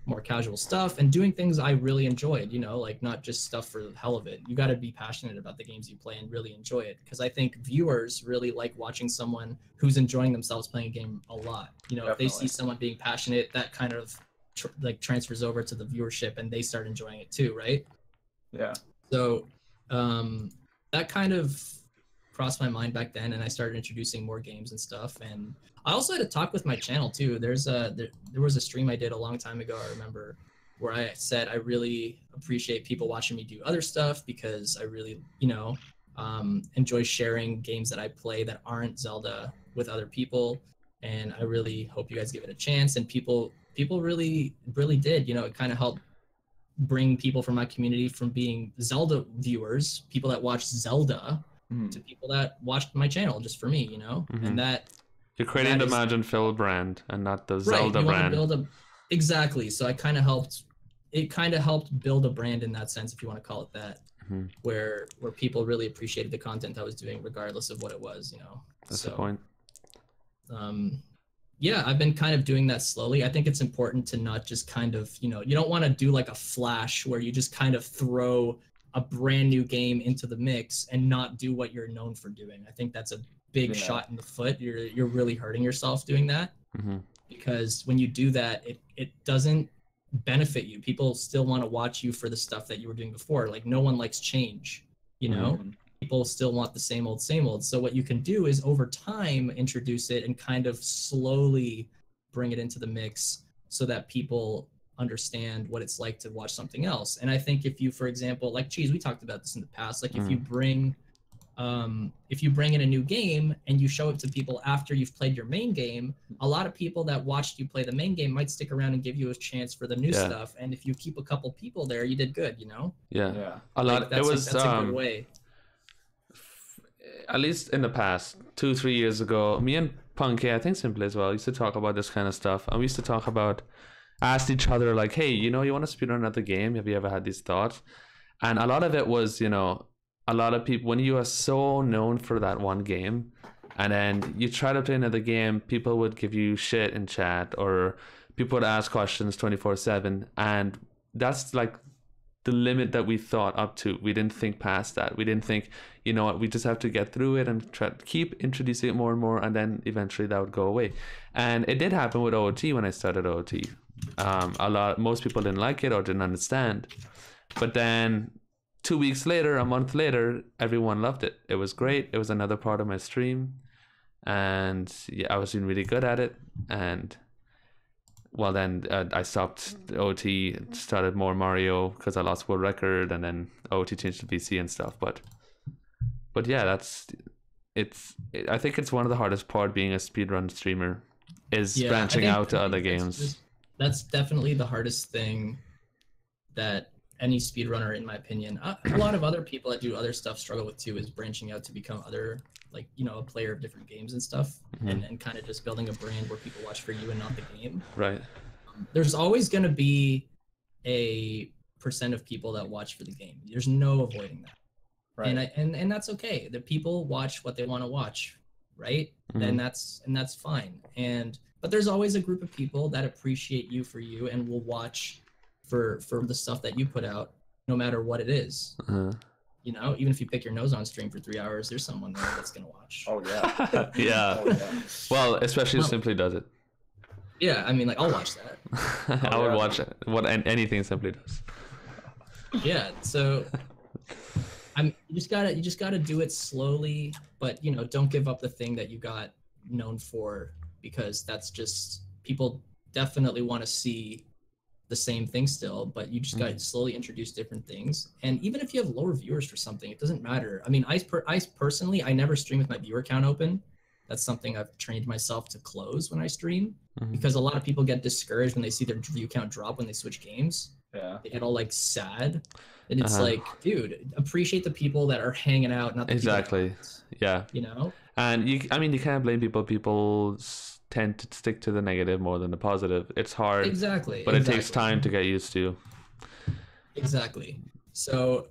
Speaker 3: more casual stuff and doing things I really enjoyed, like not just stuff for the hell of it. You got to be passionate about the games you play and really enjoy it, because I think viewers really like watching someone who's enjoying themselves playing a game a lot. If they see someone being passionate, that kind of transfers over to the viewership and they start enjoying it too, right?
Speaker 1: Yeah.
Speaker 3: So that kind of crossed my mind back then, and I started introducing more games and stuff. And I also had a talk with my channel too. There was a stream I did a long time ago, I remember, where I said I really appreciate people watching me do other stuff because I really, enjoy sharing games that I play that aren't Zelda with other people. And I really hope you guys give it a chance. And people really, really did. It kind of helped bring people from my community from being Zelda viewers, people that watch Zelda, to people that watched my channel just for me, and that
Speaker 2: you're creating the MajinPhil brand and not the Zelda brand.
Speaker 3: Exactly. So it kind of helped build a brand in that sense, if you want to call it that, where people really appreciated the content I was doing, regardless of what it was,
Speaker 2: That's the point.
Speaker 3: Yeah, I've been kind of doing that slowly. I think it's important to not just kind of, you don't want to do like a flash where you just kind of throw a brand new game into the mix and not do what you're known for doing. I think that's a big shot in the foot. You're really hurting yourself doing that, because when you do that, it doesn't benefit you. People still want to watch you for the stuff that you were doing before. Like, no one likes change, people still want the same old, same old. So what you can do is over time introduce it and kind of slowly bring it into the mix so that people understand what it's like to watch something else. And I think if you, for example, like Cheese, we talked about this in the past, like if you bring in a new game and you show it to people after you've played your main game, a lot of people that watched you play the main game might stick around and give you a chance for the new stuff. And if you keep a couple people there, you did good,
Speaker 2: Yeah. A lot.
Speaker 3: That's a good way.
Speaker 2: At least in the past 2-3 years ago, me and Punky, I think Simply as well, used to talk about this kind of stuff, and we used to talk about, asked each other like, hey, you want to speedrun another game? Have you ever had these thoughts? And a lot of it was, a lot of people, when you are so known for that one game and then you try to play another game, people would give you shit in chat, or people would ask questions 24/7, and that's like the limit that we thought up to. We didn't think past that. We didn't think, we just have to get through it and try to keep introducing it more and more, and then eventually that would go away. And it did happen with OOT when I started OOT. Most people didn't like it or didn't understand, but then 2 weeks later, a month later, everyone loved it. It was great. It was another part of my stream, and I was doing really good at it. And well, then I stopped OT, started more Mario because I lost world record, and then OT changed to PC and stuff. But yeah, I think it's one of the hardest part being a speedrun streamer is branching out to other games.
Speaker 3: That's definitely the hardest thing that any speedrunner, in my opinion, a lot of other people that do other stuff struggle with too, is branching out to become other, like, a player of different games and stuff, and kind of just building a brand where people watch for you and not the game.
Speaker 2: Right.
Speaker 3: There's always going to be a % of people that watch for the game. There's no avoiding that. Right. And that's okay. The people watch what they want to watch, right? And that's fine. But there's always a group of people that appreciate you for you and will watch for the stuff that you put out, no matter what it is. Even if you pick your nose on stream for 3 hours, there's someone there that's gonna watch.
Speaker 1: Oh yeah.
Speaker 2: Yeah. Oh, yeah. Well, especially if Simply does it.
Speaker 3: Yeah, I mean, like, I'll watch that.
Speaker 2: I would watch it. Anything Simply does.
Speaker 3: Yeah. So, you just gotta do it slowly, but don't give up the thing that you got known for, because that's just, people definitely want to see the same thing still, but you just got to slowly introduce different things. And even if you have lower viewers for something, it doesn't matter. I mean, I personally, I never stream with my viewer count open. That's something I've trained myself to close when I stream, because a lot of people get discouraged when they see their view count drop when they switch games.
Speaker 1: Yeah.
Speaker 3: They get all like sad. And it's like, dude, appreciate the people that are hanging out, not the
Speaker 2: exactly.
Speaker 3: people
Speaker 2: that yeah. And you can't blame people. People tend to stick to the negative more than the positive. It's hard.
Speaker 3: Exactly.
Speaker 2: But it takes time to get used to.
Speaker 3: Exactly. So,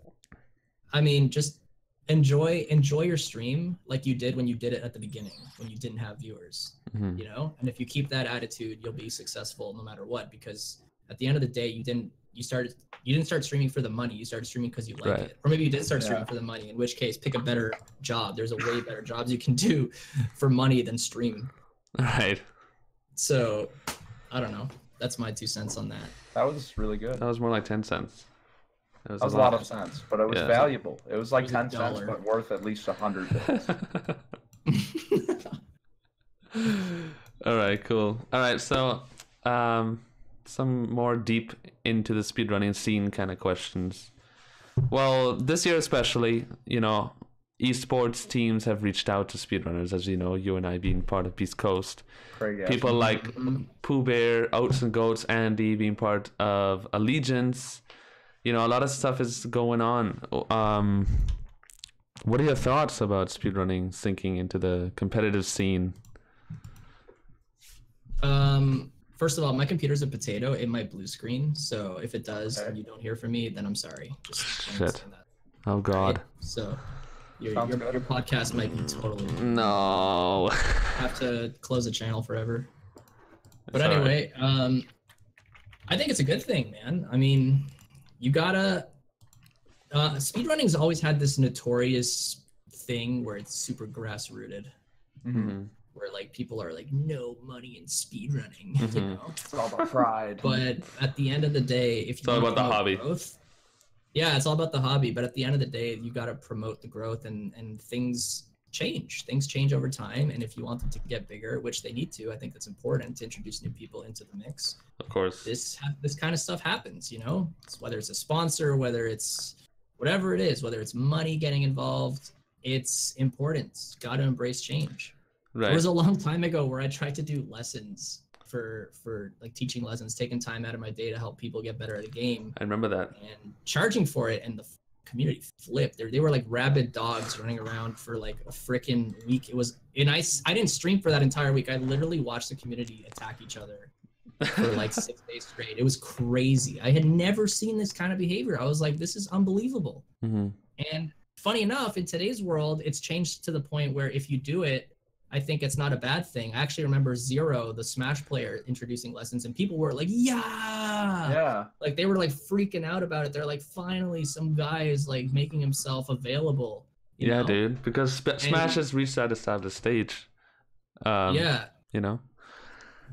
Speaker 3: I mean, just enjoy your stream like you did when you did it at the beginning, when you didn't have viewers, And if you keep that attitude, you'll be successful no matter what, because at the end of the day, you didn't start streaming for the money. You started streaming because you like it. Or maybe you did start streaming for the money, in which case pick a better job. There's a way better jobs you can do for money than stream.
Speaker 2: Right.
Speaker 3: So, I don't know. That's my 2 cents on that.
Speaker 1: That was really good.
Speaker 2: That was more like 10 cents. That
Speaker 1: was a lot of cents, but it was valuable. It was like 10 cents,
Speaker 3: $1.
Speaker 1: but worth at least 100 bits.
Speaker 2: All right, cool. All right, so some more deep into the speedrunning scene kind of questions. Well, this year especially, you know, eSports teams have reached out to speedrunners, as you know, you and I being part of Beast Coast. People like Pooh Bear, Oats and Goats, Andy being part of Allegiance. You know, a lot of stuff is going on. What are your thoughts about speedrunning sinking into the competitive scene?
Speaker 3: First of all, my computer's a potato. It might blue screen, so if it does and you don't hear from me, then I'm sorry. Just
Speaker 2: shit. Oh God.
Speaker 3: Right? So your podcast might be totally
Speaker 2: no.
Speaker 3: have to close the channel forever. But anyway, I think it's a good thing, man. I mean, you gotta speedrunning's always had this notorious thing where it's super grassrooted.
Speaker 2: Mm-hmm.
Speaker 3: Where like people are like, no money in speedrunning, you know?
Speaker 1: It's all about pride.
Speaker 3: But at the end of the day, if you
Speaker 2: it's all about the hobby.
Speaker 3: Growth, yeah, it's all about the hobby. But at the end of the day, you got to promote the growth, and things change. Things change over time, and if you want them to get bigger, which they need to, I think that's important to introduce new people into the mix.
Speaker 2: Of course,
Speaker 3: this kind of stuff happens, you know. Whether it's a sponsor, whether it's whatever it is, whether it's money getting involved, it's important. Got to embrace change.
Speaker 2: Right.
Speaker 3: There was a long time ago where I tried to do lessons for like teaching lessons, taking time out of my day to help people get better at a game.
Speaker 2: I remember that.
Speaker 3: And charging for it, and the community flipped. They were like rabid dogs running around for like a freaking week. It was, and I didn't stream for that entire week. I literally watched the community attack each other for like 6 days straight. It was crazy. I had never seen this kind of behavior. I was like, this is unbelievable.
Speaker 2: Mm-hmm.
Speaker 3: And funny enough, in today's world, it's changed to the point where if you do it, I think it's not a bad thing. I actually remember Zero, the Smash player, introducing lessons, and people were like, yeah. Like they were like freaking out about it. They're like, finally, some guy is like making himself available. You know?
Speaker 2: Dude, because Smash has reached that established stage.
Speaker 3: Yeah.
Speaker 2: You know?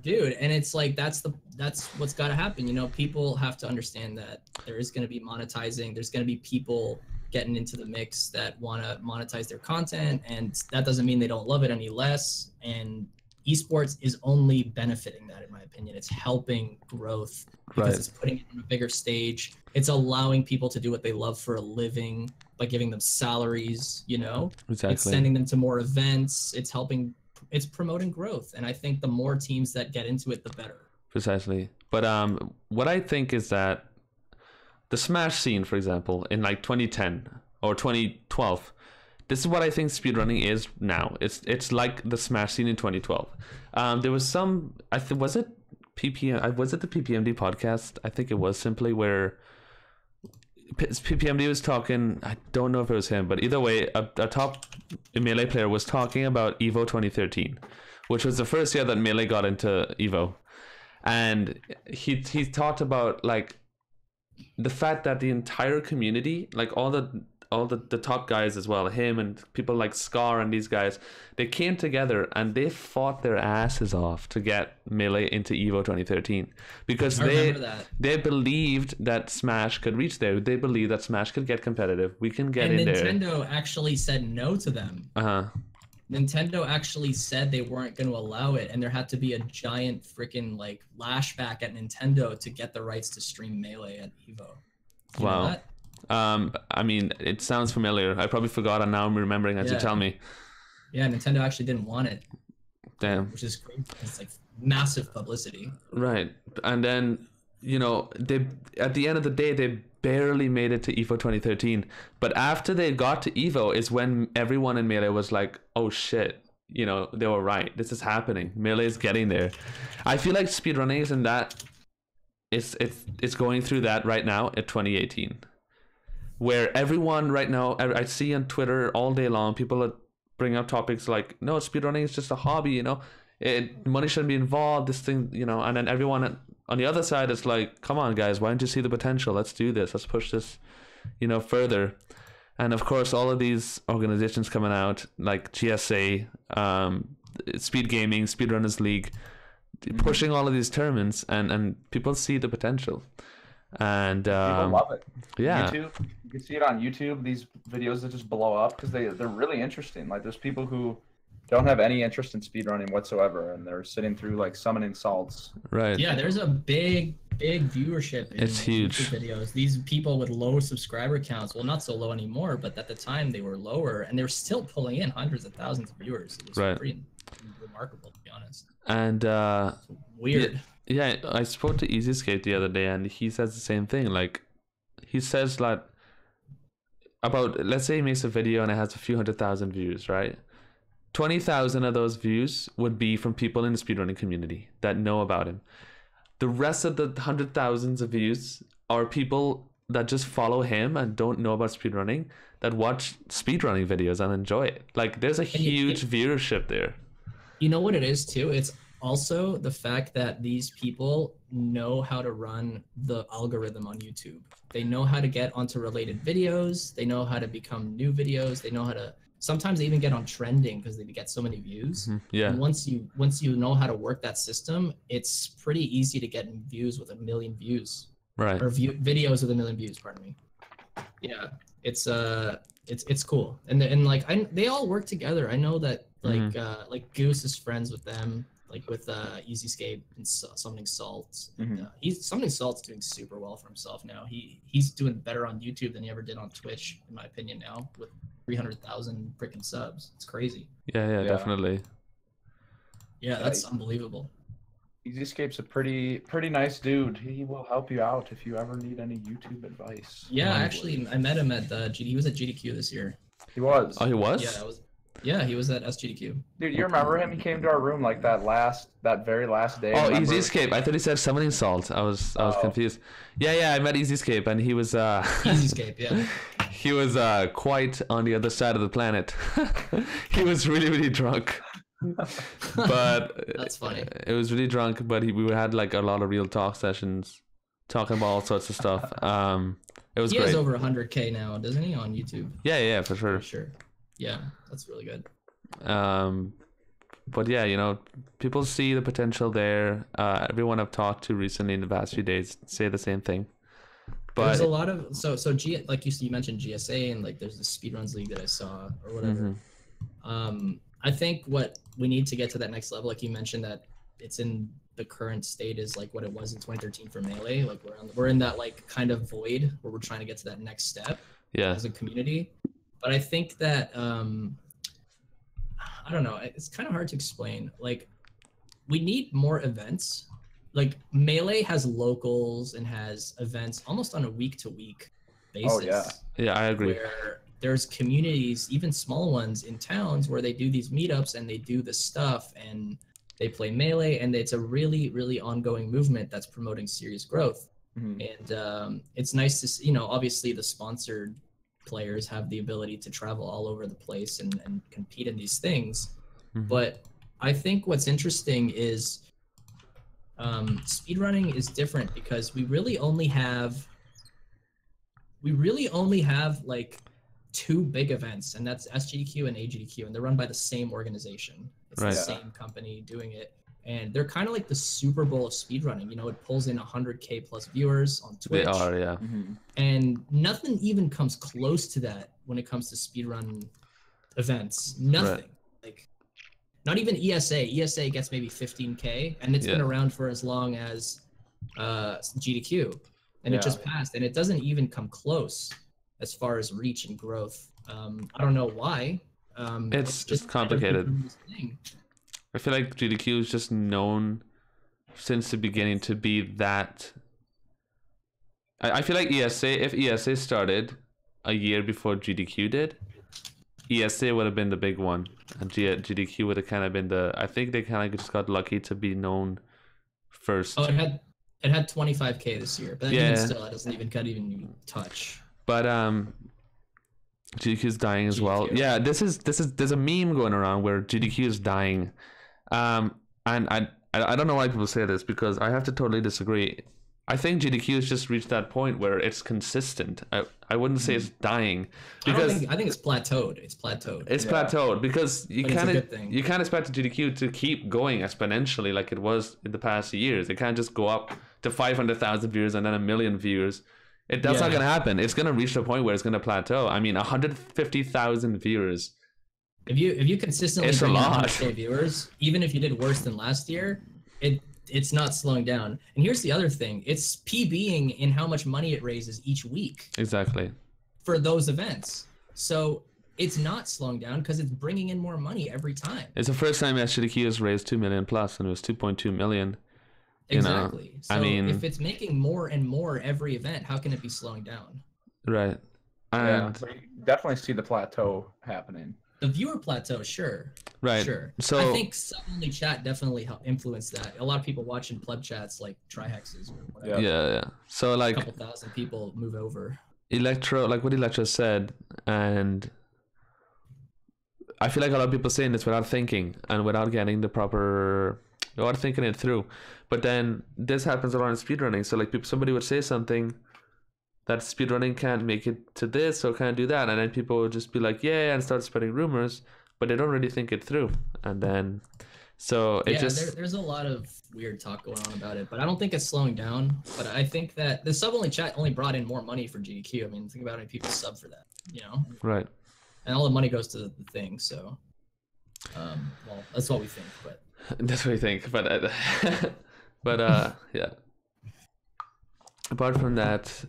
Speaker 3: Dude, and it's like, that's what's got to happen. You know, people have to understand that there is going to be monetizing. There's going to be people getting into the mix that want to monetize their content, and that doesn't mean they don't love it any less. And esports is only benefiting that, in my opinion. It's helping growth because it's putting it on a bigger stage. It's allowing people to do what they love for a living by giving them salaries, you know?
Speaker 2: Exactly.
Speaker 3: It's sending them to more events. It's promoting growth. And I think the more teams that get into it, the better.
Speaker 2: Precisely. But what I think is that the Smash scene, for example, in like 2010 or 2012, this is what I think speedrunning is now. It's like the Smash scene in 2012. There was some, was it the PPMD podcast? I think it was, simply where PPMD was talking. I don't know if it was him, but either way, a top Melee player was talking about Evo 2013, which was the first year that Melee got into Evo. And he talked about like the fact that the entire community, like all the top guys as well, him and people like Scar and these guys, they came together and they fought their asses off to get Melee into Evo 2013 because they believed that Smash could reach there. They believed that Smash could get competitive. We can get in there.
Speaker 3: And Nintendo actually said no to them. Nintendo actually said they weren't going to allow it, and there had to be a giant freaking like lashback at Nintendo to get the rights to stream Melee at Evo. You know that?
Speaker 2: I mean, it sounds familiar. I probably forgot, and now I'm remembering as you tell me.
Speaker 3: Yeah, Nintendo actually didn't want it.
Speaker 2: Damn.
Speaker 3: Which is crazy. It's like massive publicity.
Speaker 2: Right. And then, you know, they at the end of the day, they barely made it to Evo 2013. But after they got to Evo is when everyone in Melee was like, oh shit, you know, they were right. This is happening. Melee is getting there. I feel like speedrunning is in that. It's going through that right now at 2018. Where everyone right now, I see on Twitter all day long, people bring up topics like, no, speedrunning is just a hobby, you know, money shouldn't be involved, this thing, you know, and then everyone on the other side is like, come on guys, why don't you see the potential? Let's do this. Let's push this, you know, further. And of course, all of these organizations coming out like GSA, Speed Gaming, Speedrunners League, pushing all of these tournaments, and people see the potential. And
Speaker 1: people love it.
Speaker 2: Yeah,
Speaker 1: YouTube, you can see it on YouTube. These videos that just blow up because they're really interesting. Like there's people who don't have any interest in speedrunning whatsoever, and they're sitting through like summoning salts.
Speaker 2: right.
Speaker 3: Yeah, there's a big viewership in
Speaker 2: It's huge.
Speaker 3: YouTube videos. These people with low subscriber counts, well, not so low anymore, but at the time they were lower, and they were still pulling in hundreds of thousands of viewers. It was
Speaker 2: Right.
Speaker 3: pretty remarkable, to be honest.
Speaker 2: And
Speaker 3: Weird.
Speaker 2: yeah, I spoke to EasyScape the other day, and he says the same thing. Like, he says that about, let's say he makes a video and it has a few 100,000 views, right? 20,000 of those views would be from people in the speedrunning community that know about him. The rest of the 100,000s of views are people that just follow him and don't know about speedrunning, that watch speedrunning videos and enjoy it. Like, there's a huge viewership there.
Speaker 3: You know what it is too? It's also the fact that these people know how to run the algorithm on YouTube. They know how to get onto related videos. They know how to become new videos. They know how to, sometimes they even get on trending because they get so many views.
Speaker 2: Yeah.
Speaker 3: And once you know how to work that system, it's pretty easy to get views with 1 million views.
Speaker 2: Right.
Speaker 3: Or videos with 1 million views, pardon me. Yeah. It's cool. And like they all work together. I know that like Goose is friends with them, like with EasyScape and Summoning Salt. Summoning Salt's doing super well for himself now. He's doing better on YouTube than he ever did on Twitch, in my opinion, now with 300,000 freaking subs. It's crazy.
Speaker 2: Yeah, definitely.
Speaker 3: Yeah, that's unbelievable.
Speaker 1: EasyScape's a pretty nice dude. He will help you out if you ever need any YouTube advice.
Speaker 3: Yeah, actually, I met him at he was at GTDQ this year.
Speaker 1: He was.
Speaker 2: Oh, he was?
Speaker 3: Yeah, he was at SGDQ.
Speaker 1: Dude, you remember him? He came to our room like that very last day.
Speaker 2: Oh,
Speaker 1: remember?
Speaker 2: EasyScape. I thought he said Summoning Salt. I was confused. Yeah, I met EasyScape, and he was
Speaker 3: EasyScape, yeah.
Speaker 2: He was quite on the other side of the planet. He was really drunk. But
Speaker 3: that's funny.
Speaker 2: It was really drunk, but we had like a lot of real talk sessions, talking about all sorts of stuff. It was great.
Speaker 3: He has over 100K now, doesn't he, on YouTube?
Speaker 2: Yeah, for sure.
Speaker 3: For sure. Yeah, that's really good.
Speaker 2: But yeah, you know, people see the potential there. Everyone I've talked to recently in the past few days say the same thing. But
Speaker 3: there's a lot of like you mentioned GSA, and like there's the Speedruns League that I saw or whatever. I think what we need to get to that next level, like you mentioned, that it's in the current state is like what it was in 2013 for Melee. Like we're in that like kind of void where we're trying to get to that next step as a community. But I think that I don't know, it's kind of hard to explain. Like we need more events. Like Melee has locals and has events almost on a week-to-week basis.
Speaker 1: Oh yeah.
Speaker 2: Yeah, I agree.
Speaker 3: Where there's communities, even small ones in towns, where they do these meetups and they do the stuff and they play Melee, and it's a really ongoing movement that's promoting serious growth. And it's nice to see, you know, obviously the sponsored players have the ability to travel all over the place and compete in these things. But I think what's interesting is speedrunning is different because we really only have like 2 big events, and that's SGDQ and AGDQ, and they're run by the same organization. It's the same company doing it, and they're kind of like the Super Bowl of speedrunning. You know, it pulls in 100K plus viewers on Twitch.
Speaker 2: They are, yeah.
Speaker 3: And nothing even comes close to that when it comes to speedrun events. Nothing. Like, not even ESA. ESA gets maybe 15K, and it's been around for as long as GDQ, and it just passed, and it doesn't even come close as far as reach and growth. I don't know why.
Speaker 2: It's just complicated. I feel like GDQ is just known since the beginning to be that. I feel like if ESA started a year before GDQ did, ESA would have been the big one, and GDQ would have kind of been I think they kind of just got lucky to be known first.
Speaker 3: Oh, it had 25K this year, but even still, it doesn't even touch.
Speaker 2: But GDQ is dying as well. Yeah, there's a meme going around where GDQ is dying, and I don't know why people say this, because I have to totally disagree. I think GDQ has just reached that point where it's consistent. I wouldn't say it's dying, because
Speaker 3: I think it's plateaued. It's
Speaker 2: plateaued because you can't expect GDQ to keep going exponentially like it was in the past years. It can't just go up to 500,000 viewers and then 1 million viewers. That's not going to happen. It's going to reach the point where it's going to plateau. I mean, 150,000 viewers.
Speaker 3: If you consistently bring in 100K viewers, even if you did worse than last year, it's not slowing down. And here's the other thing: it's PBing in how much money it raises each week.
Speaker 2: Exactly.
Speaker 3: For those events, so it's not slowing down because it's bringing in more money every time.
Speaker 2: It's the first time GTDQ has raised 2 million plus, and it was 2.2 million.
Speaker 3: Exactly. So
Speaker 2: I mean,
Speaker 3: if it's making more and more every event, how can it be slowing down?
Speaker 2: Right. And
Speaker 1: so you definitely see the plateau happening.
Speaker 3: The viewer plateau, sure.
Speaker 2: Right.
Speaker 3: Sure.
Speaker 2: So
Speaker 3: I think sub-only chat definitely influenced that. A lot of people watching pleb chats like Trihexes or whatever.
Speaker 2: Yeah. So like
Speaker 3: a couple thousand people move over.
Speaker 2: Like what Electro said, and I feel like a lot of people saying this without thinking and without getting without thinking it through. But then this happens a lot in speedrunning. So like somebody would say something that speedrunning can't make it to this or can't do that, and then people would just be like, yeah, and start spreading rumors, but they don't really think it through. And then there's a lot of weird talk going on about it, but I don't think it's slowing down. But I think that the sub-only chat only brought in more money for GTDQ. I mean, think about how many people sub for that, Right.
Speaker 3: And all the money goes to the thing. So, well, that's what we think, but
Speaker 2: that's what we think. But yeah. Apart from that,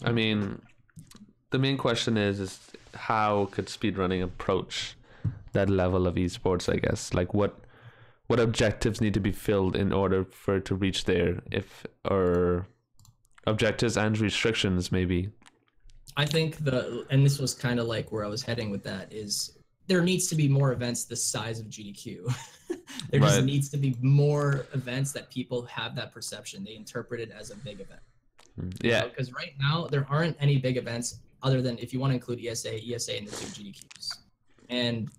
Speaker 2: I mean, the main question is how could speedrunning approach that level of esports, I guess? Like what objectives need to be filled in order for it to reach there, or objectives and restrictions maybe?
Speaker 3: I think and this was kind of like where I was heading with that, is there needs to be more events the size of GTDQ. There just needs to be more events that people have that perception. They interpret it as a big event.
Speaker 2: Yeah.
Speaker 3: Because right now there aren't any big events other than, if you want to include ESA and the 2 GTQs. And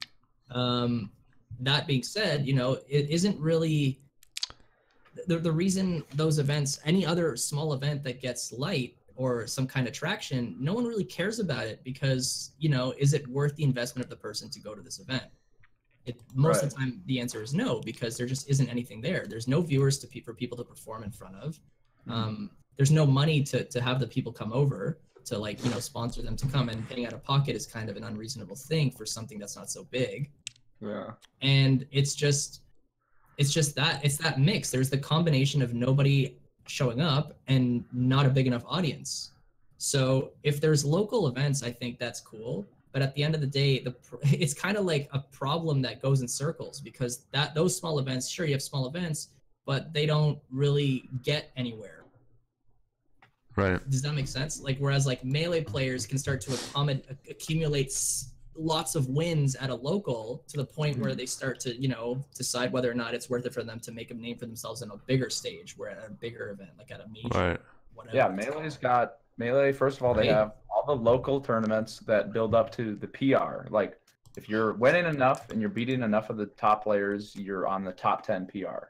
Speaker 3: that being said, it isn't really the reason those events, any other small event that gets light or some kind of traction, no one really cares about it because, is it worth the investment of the person to go to this event? Most of the time, the answer is no, because there just isn't anything there. There's no viewers for people to perform in front of. There's no money to have the people come over to sponsor them to come, and paying out of pocket is kind of an unreasonable thing for something that's not so big.
Speaker 1: Yeah.
Speaker 3: And it's that mix. There's the combination of nobody showing up and not a big enough audience. So if there's local events, I think that's cool. But at the end of the day, it's kind of like a problem that goes in circles, because those small events, sure, you have small events, but they don't really get anywhere.
Speaker 2: Right.
Speaker 3: Does that make sense? Like, whereas like Melee players can start to accumulate lots of wins at a local to the point where they start to, decide whether or not it's worth it for them to make a name for themselves in a bigger stage, where at a bigger event, like at a major, whatever.
Speaker 1: Yeah, Melee, first of all, they have all the local tournaments that build up to the PR. Like, if you're winning enough and you're beating enough of the top players, you're on the top 10 PR.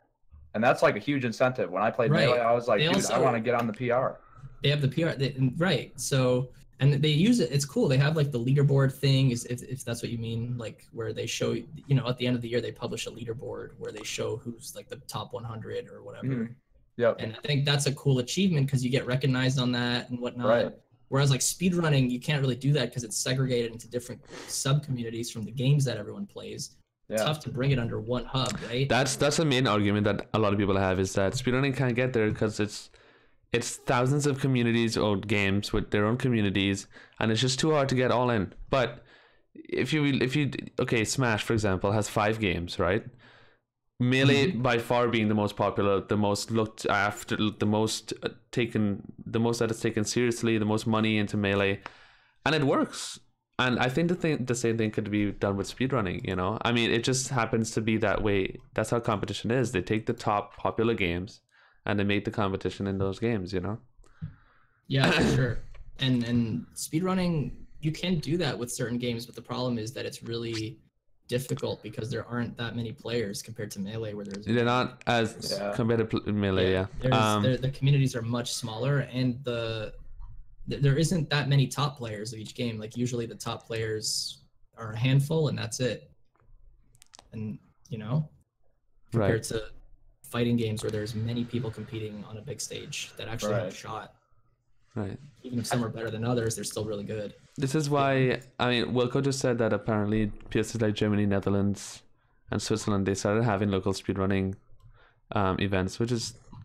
Speaker 1: And that's like a huge incentive. When I played Melee, I was like, I want to get on the PR.
Speaker 3: They have the PR, right. So, and they use it. It's cool. They have like the leaderboard thing, if that's what you mean, like where they show, at the end of the year, they publish a leaderboard where they show who's like the top 100 or whatever.
Speaker 1: Mm-hmm. Yep.
Speaker 3: And I think that's a cool achievement because you get recognized on that and whatnot.
Speaker 1: Right.
Speaker 3: Whereas like speedrunning, you can't really do that because it's segregated into different sub-communities from the games that everyone plays. Yeah. Tough to bring it under one hub, right?
Speaker 2: That's the main argument that a lot of people have, is that speedrunning can't get there because it's thousands of communities or games with their own communities, and it's just too hard to get all in. But if you Smash, for example, has 5 games, right? Melee by far being the most popular, the most looked after, the most that is taken seriously, the most money into Melee, and it works. And I think the same thing could be done with speedrunning. I mean, it just happens to be that way. That's how competition is. They take the top popular games and they make the competition in those games.
Speaker 3: Yeah, for sure. And speedrunning, you can do that with certain games, but the problem is that it's really difficult because there aren't that many players compared to Melee, where they're
Speaker 2: not as compared to Melee.
Speaker 3: The communities are much smaller, and there isn't that many top players of each game. Like, usually the top players are a handful and that's it. And compared to fighting games where there's many people competing on a big stage that actually have a shot.
Speaker 2: Right.
Speaker 3: Even if some are better than others, they're still really good.
Speaker 2: This is why, I mean, Wilco just said that apparently places like Germany, Netherlands, and Switzerland, they started having local speedrunning events,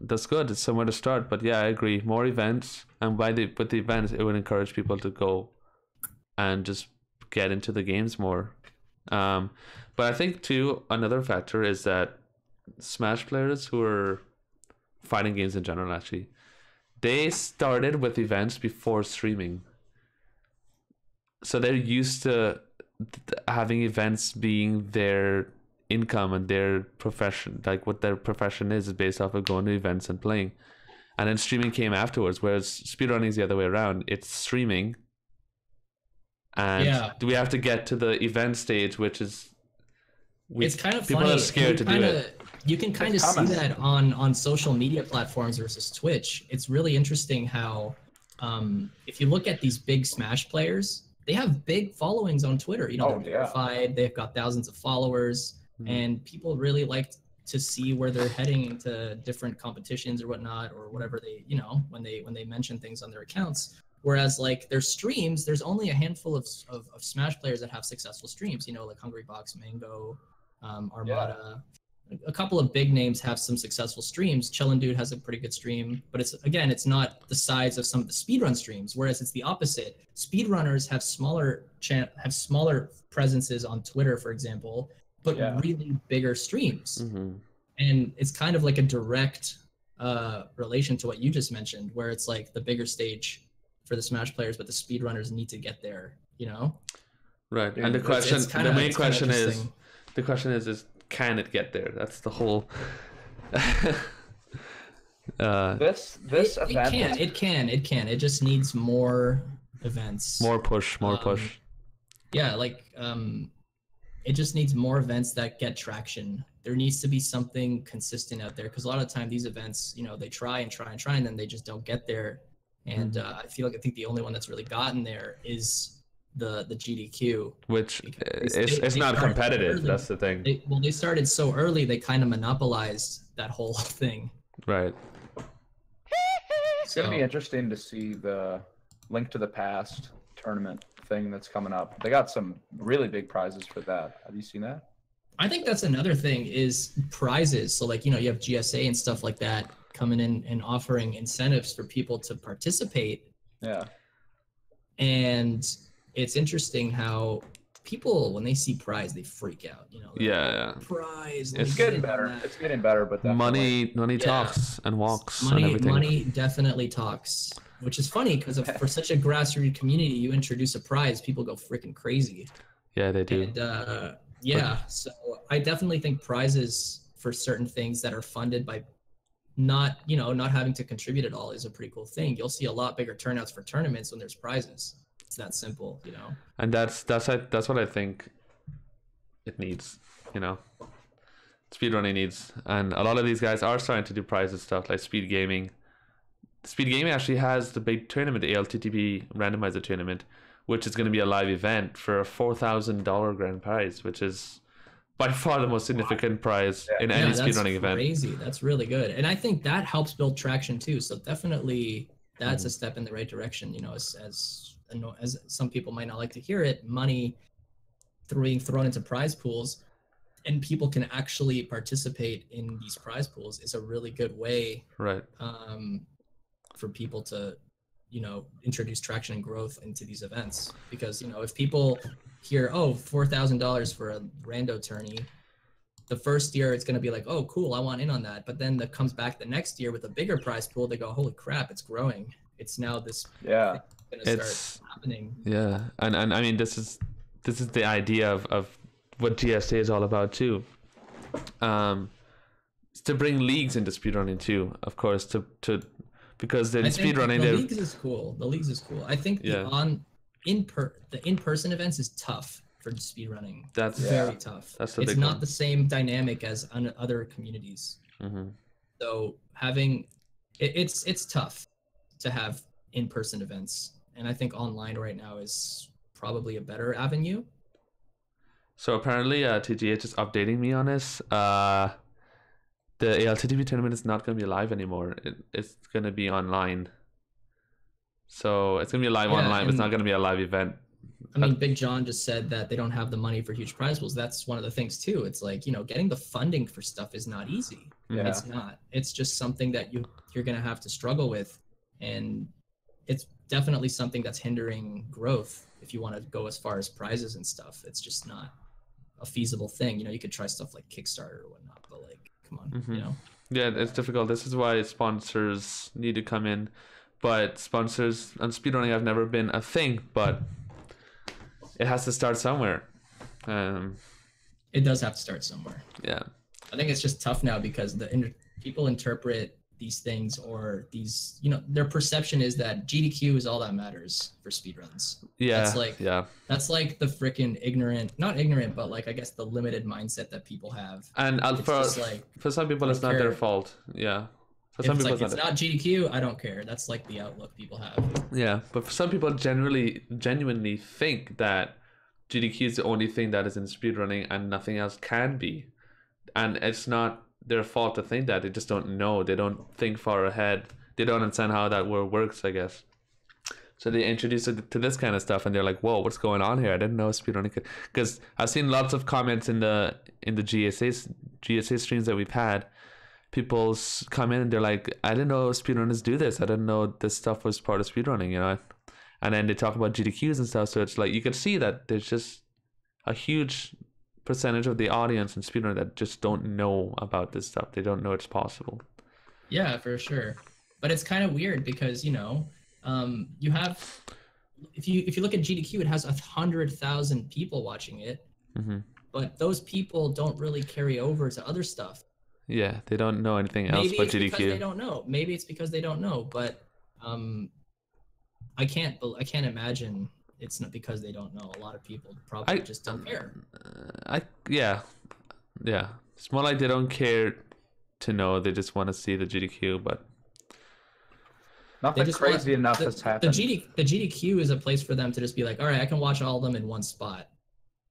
Speaker 2: that's good. It's somewhere to start. But yeah, I agree. More events, and with the events, it would encourage people to go and just get into the games more. But I think too, another factor is that Smash players who are fighting games in general, actually, they started with events before streaming. So they're used to having events being their income and their profession, like what their profession is based off of going to events and playing. And then streaming came afterwards, whereas speedrunning is the other way around. It's streaming, and we have to get to the event stage, which is
Speaker 3: it's kind of
Speaker 2: people
Speaker 3: funny.
Speaker 2: are scared to do it.
Speaker 3: You can kind of see that on social media platforms versus Twitch. It's really interesting how if you look at these big Smash players, they have big followings on Twitter. You know, they're verified, they've got thousands of followers, and people really like to see where they're heading into different competitions or whatnot, or whatever they, you know, when they mention things on their accounts. Whereas like their streams, there's only a handful of Smash players that have successful streams, you know, like Hungrybox, Mango, Armada. A couple of big names have some successful streams. Chillin' Dude has a pretty good stream, but it's not the size of some of the speedrun streams. Whereas it's the opposite. Speedrunners have smaller presences on Twitter, for example, but really bigger streams. And it's kind of like a direct relation to what you just mentioned, where it's like the bigger stage for the Smash players, but the speedrunners need to get there. You know?
Speaker 2: Right. And the main question is can it get there? That's the whole.
Speaker 1: This event.
Speaker 3: It can. It just needs more events.
Speaker 2: More push.
Speaker 3: Yeah, like it just needs more events that get traction. There needs to be something consistent out there, because a lot of the time these events, you know, they try and then they just don't get there. And I think the only one that's really gotten there is the GTDQ,
Speaker 2: which it's not competitive.
Speaker 3: Early.
Speaker 2: That's the thing.
Speaker 3: They started so early, they kind of monopolized that whole thing.
Speaker 2: Right.
Speaker 1: It's gonna be interesting to see the Link to the Past tournament thing that's coming up. They got some really big prizes for that. Have you seen that?
Speaker 3: I think that's another thing is prizes. So like, you know, you have GSA and stuff like that coming in and offering incentives for people to participate.
Speaker 1: Yeah.
Speaker 3: And it's interesting how people, when they see prize, they freak out. You know.
Speaker 2: Yeah.
Speaker 3: Prize.
Speaker 1: It's getting better. It's getting better, but
Speaker 2: money talks and walks. And everything.
Speaker 3: Money definitely talks. Which is funny because for such a grassroots community, you introduce a prize, people go freaking crazy.
Speaker 2: Yeah, they do.
Speaker 3: And so I definitely think prizes for certain things that are funded by not having to contribute at all is a pretty cool thing. You'll see a lot bigger turnouts for tournaments when there's prizes. It's that simple, you know. And
Speaker 2: that's what I think it needs, you know. Speedrunning needs, and a lot of these guys are starting to do prizes stuff like Speed Gaming. Speed Gaming actually has the big tournament, the ALTTP randomizer tournament, which is going to be a live event for a $4,000 grand prize, which is by far the most significant prize in any speedrunning event.
Speaker 3: Crazy. That's really good. And I think that helps build traction too. So definitely that's a step in the right direction, you know, as some people might not like to hear it, money being thrown into prize pools and people can actually participate in these prize pools is a really good way.
Speaker 2: Right.
Speaker 3: For people to, you know, introduce traction and growth into these events. Because, you know, if people hear, oh, $4,000 for a rando tourney, the first year it's going to be like, oh, cool, I want in on that. But then that comes back the next year with a bigger prize pool. They go, holy crap, it's growing. It's now this.
Speaker 1: Yeah.
Speaker 3: Going to start happening.
Speaker 2: Yeah, and I mean this is the idea of what GSA is all about too. It's to bring leagues into speedrunning too, of course, to because in speedrunning
Speaker 3: the leagues is cool. The leagues is cool. I think the in-person events is tough for speedrunning.
Speaker 2: That's
Speaker 3: very tough.
Speaker 2: That's the
Speaker 3: it's
Speaker 2: big
Speaker 3: not
Speaker 2: one.
Speaker 3: the same dynamic as on other communities. So having it's tough to have in-person events, and I think online right now is probably a better avenue.
Speaker 2: So apparently TGH is updating me on this. the ALTTV tournament is not going to be live anymore. It's going to be online. So it's going to be live online, but it's not going to be a live event.
Speaker 3: I mean, Big John just said that they don't have the money for huge prize pools. That's one of the things too. It's like, getting the funding for stuff is not easy.
Speaker 1: Yeah.
Speaker 3: It's not. It's just something that you're going to have to struggle with. And it's definitely something that's hindering growth if you want to go as far as prizes and stuff. It's just not a feasible thing. You could try stuff like Kickstarter or whatnot, but like, come on,
Speaker 2: Yeah, it's difficult. This is why sponsors need to come in. But sponsors on speedrunning have never been a thing, but it has to start somewhere.
Speaker 3: It does have to start somewhere.
Speaker 2: Yeah.
Speaker 3: I think it's just tough now because people interpret these things, or these, their perception is that GDQ is all that matters for speedruns.
Speaker 2: Yeah.
Speaker 3: That's like the freaking not ignorant, but like, I guess the limited mindset that people have.
Speaker 2: And for some people, it's not their fault. Yeah. For some people,
Speaker 3: it's not GDQ, I don't care. That's like the outlook people have.
Speaker 2: Yeah. But for some people, genuinely think that GDQ is the only thing that is in speedrunning and nothing else can be. And it's not their fault to think that. They just don't know. They don't think far ahead. They don't understand how that world works, I guess. So they introduce it to this kind of stuff, and they're like, "Whoa, what's going on here? I didn't know speedrunning could." Because I've seen lots of comments in the GSA streams that we've had. People come in and they're like, "I didn't know speedrunners do this. I didn't know this stuff was part of speedrunning." And then they talk about GDQs and stuff. So it's like you can see that there's just a huge percentage of the audience in speedrunning that just don't know about this stuff. They don't know it's possible.
Speaker 3: Yeah, for sure. But it's kind of weird because you have, if you look at GDQ, it has 100,000 people watching it, but those people don't really carry over to other stuff.
Speaker 2: Yeah, they don't know anything else but GDQ.
Speaker 3: Maybe it's because they don't know. Maybe it's because they don't know. But I can't imagine it's not because they don't know. A lot of people probably just don't care.
Speaker 2: Yeah. It's more like they don't care to know. They just want to see the GDQ, but
Speaker 1: nothing crazy enough has happened.
Speaker 3: The GDQ is a place for them to just be like, all right, I can watch all of them in one spot.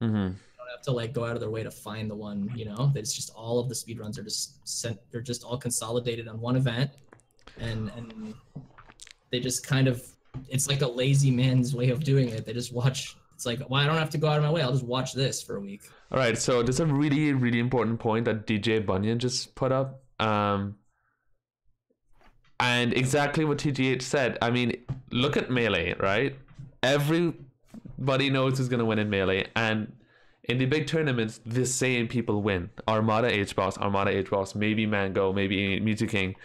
Speaker 3: They don't have to like go out of their way to find the one. It's just all of the speedruns are just sent. They're just all consolidated on one event, and they just kind of. It's like a lazy man's way of doing it. They just watch. It's like, well, I don't have to go out of my way. I'll just watch this for a week.
Speaker 2: All right. So there's a really, really important point that DJ Bunyan just put up. And exactly what TGH said. I mean, look at Melee, right? Everybody knows who's going to win in Melee. And in the big tournaments, the same people win. Armada H-Boss, maybe Mango, maybe Mewtwo King.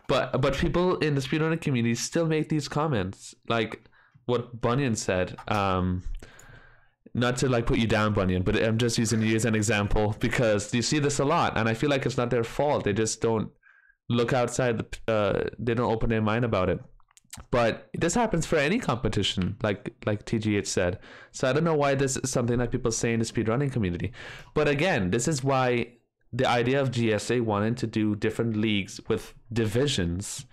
Speaker 2: But people in the speedrunning community still make these comments, like what Bunyan said. Not to like put you down, Bunyan, but I'm just using you as an example because you see this a lot, and I feel like it's not their fault. They just don't look outside they don't open their mind about it. But this happens for any competition, like TGH said. So I don't know why this is something that people say in the speedrunning community. But again, this is why the idea of GSA wanting to do different leagues with divisions,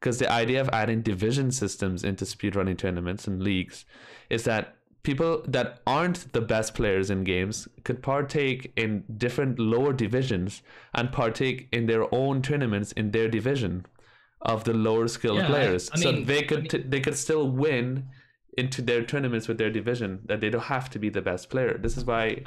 Speaker 2: because the idea of adding division systems into speedrunning tournaments and leagues is that people that aren't the best players in games could partake in different lower divisions and partake in their own tournaments in their division of the lower skilled players. So they could still win into their tournaments with their division, that they don't have to be the best player. This is why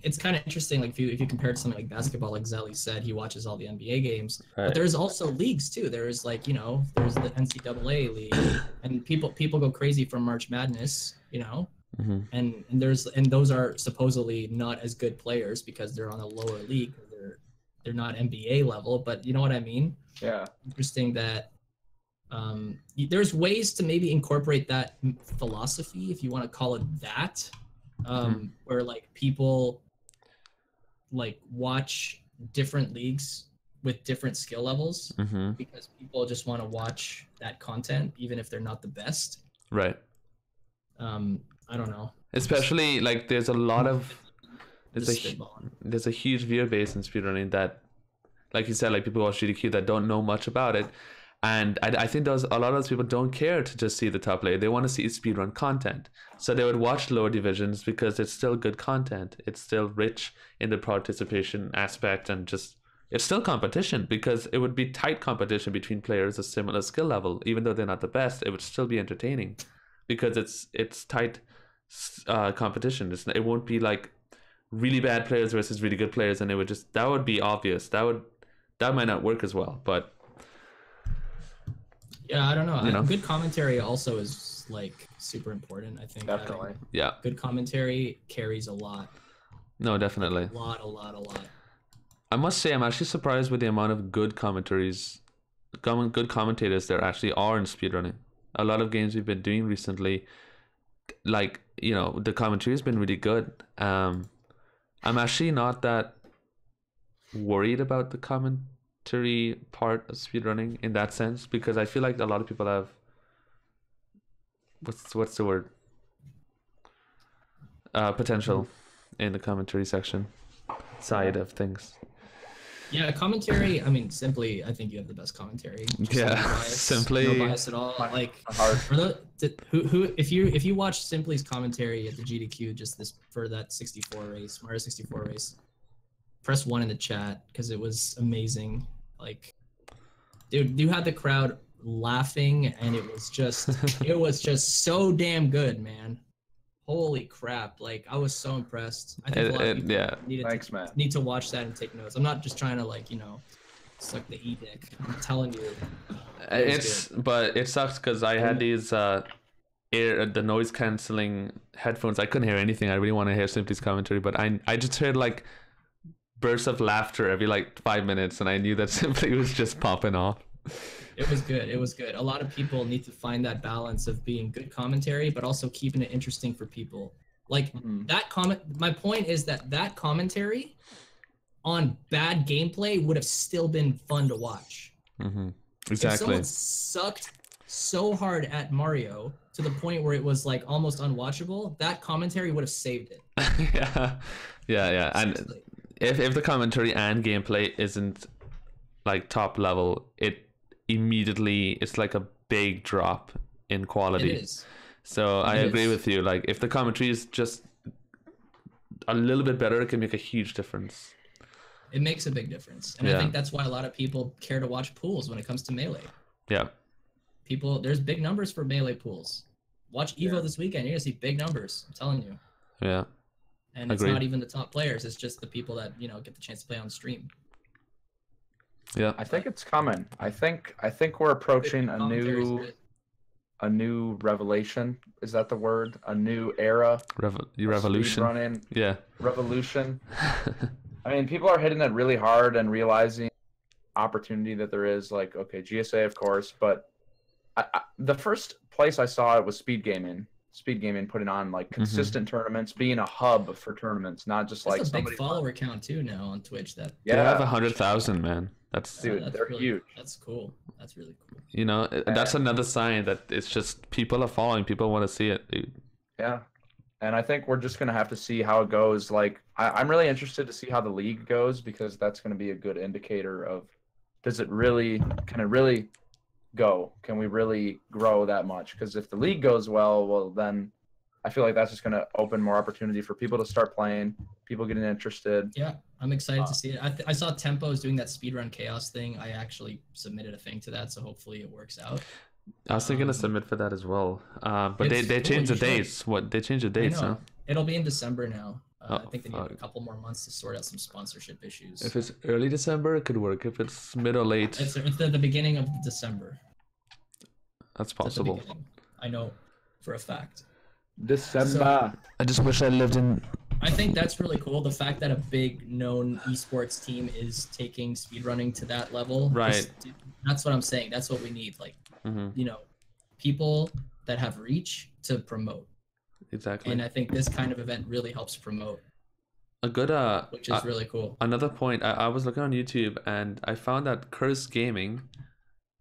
Speaker 2: it's kind of interesting, like if you compare it to something like basketball, like Zelly said, he watches all the NBA games, right. But there's also leagues too. There's like, there's the NCAA league, and people go crazy for March Madness, and those are supposedly not as good players because they're on a lower league. They're not NBA level, but you know what I mean?
Speaker 1: Yeah.
Speaker 3: Interesting that there's ways to maybe incorporate that philosophy, if you want to call it that, where like people like watch different leagues with different skill levels because people just want to watch that content even if they're not the best.
Speaker 2: Right.
Speaker 3: I don't know.
Speaker 2: Especially like there's a huge viewer base in speedrunning that, like you said, like people watch GDQ that don't know much about it. And I think a lot of those people don't care to just see the top layer. They want to see speedrun content. So they would watch lower divisions because it's still good content. It's still rich in the participation aspect and just it's still competition, because it would be tight competition between players of similar skill level. Even though they're not the best, it would still be entertaining because it's tight competition. It won't be like really bad players versus really good players, and that would be obvious. That might not work as well, but
Speaker 3: yeah, I don't know. Good commentary also is like super important, I think.
Speaker 1: Definitely.
Speaker 2: Yeah.
Speaker 3: Good commentary carries a lot.
Speaker 2: No, definitely.
Speaker 3: A lot.
Speaker 2: I must say, I'm actually surprised with the amount of good commentators there actually are in speedrunning. A lot of games we've been doing recently, like, the commentary has been really good. I'm actually not that worried about the commentary part of speedrunning in that sense, because I feel like a lot of people have what's the word, potential in the commentary section side of things.
Speaker 3: Yeah, commentary, I mean, Simply, I think you have the best commentary.
Speaker 2: Simply,
Speaker 3: no bias at all. Like, if you watch Simply's commentary at the GTDQ for that 64 race, Mario 64 race, press 1 in the chat because it was amazing. Like, dude, you had the crowd laughing, and it was just so damn good, man. Holy crap! Like, I was so impressed. I think a lot of people need to watch that and take notes. I'm not just trying to suck the e-dick. I'm telling you.
Speaker 2: But it sucks because I had these the noise canceling headphones. I couldn't hear anything. I really want to hear Simply's commentary, but I just heard like bursts of laughter every like 5 minutes, and I knew that Simply was just popping off.
Speaker 3: It was good. A lot of people need to find that balance of being good commentary, but also keeping it interesting for people. Like my point is that commentary on bad gameplay would have still been fun to watch.
Speaker 2: Exactly.
Speaker 3: If someone sucked so hard at Mario to the point where it was like almost unwatchable, that commentary would have saved it.
Speaker 2: yeah. And if the commentary and gameplay isn't like top level, it's like a big drop in quality.
Speaker 3: It is.
Speaker 2: So I agree with you. Like, if the commentary is just a little bit better, it can make a huge difference.
Speaker 3: It makes a big difference. And I think that's why a lot of people care to watch pools when it comes to Melee.
Speaker 2: Yeah.
Speaker 3: There's big numbers for Melee pools. Watch Evo this weekend. You're going to see big numbers. I'm telling you.
Speaker 2: Yeah.
Speaker 3: And it's not even the top players. It's just the people that, get the chance to play on stream.
Speaker 2: Yeah.
Speaker 1: I think it's coming. I think we're approaching a new revelation. Is that the word? A new era.
Speaker 2: Revolution.
Speaker 1: Speedrunning.
Speaker 2: Yeah.
Speaker 1: Revolution. I mean, people are hitting it really hard and realizing opportunity that there is. Like, okay, GSA, of course, but the first place I saw it was Speed Gaming, putting on like consistent tournaments, being a hub for tournaments, not just
Speaker 3: That's a big follower count too now on Twitch. They
Speaker 2: have 100,000, man.
Speaker 1: Dude, they're huge.
Speaker 3: That's cool. That's really cool.
Speaker 2: That's another sign that it's just people are following. People want to see it, dude.
Speaker 1: Yeah. And I think we're just going to have to see how it goes. Like, I'm really interested to see how the league goes, because that's going to be a good indicator of, can it really go? Can we really grow that much? Because if the league goes well, then I feel like that's just going to open more opportunity for people to start playing, people getting interested.
Speaker 3: Yeah, I'm excited to see it. I saw Tempo's doing that speedrun chaos thing. I actually submitted a thing to that, so hopefully it works out.
Speaker 2: I was thinking to submit for that as well, but they changed the dates. They changed the dates, huh?
Speaker 3: It'll be in December now. I think they need a couple more months to sort out some sponsorship issues.
Speaker 2: If it's early December, it could work. If it's mid or late,
Speaker 3: it's at the beginning of December.
Speaker 2: That's possible.
Speaker 3: I know for a fact.
Speaker 1: December.
Speaker 3: So,
Speaker 2: I just wish I lived in.
Speaker 3: I think that's really cool. The fact that a big known esports team is taking speedrunning to that level.
Speaker 2: Right.
Speaker 3: That's what I'm saying. That's what we need. Like, people that have reach to promote.
Speaker 2: Exactly.
Speaker 3: And I think this kind of event really helps promote.
Speaker 2: A good
Speaker 3: which is really cool.
Speaker 2: Another point, I was looking on YouTube and I found that Curse Gaming,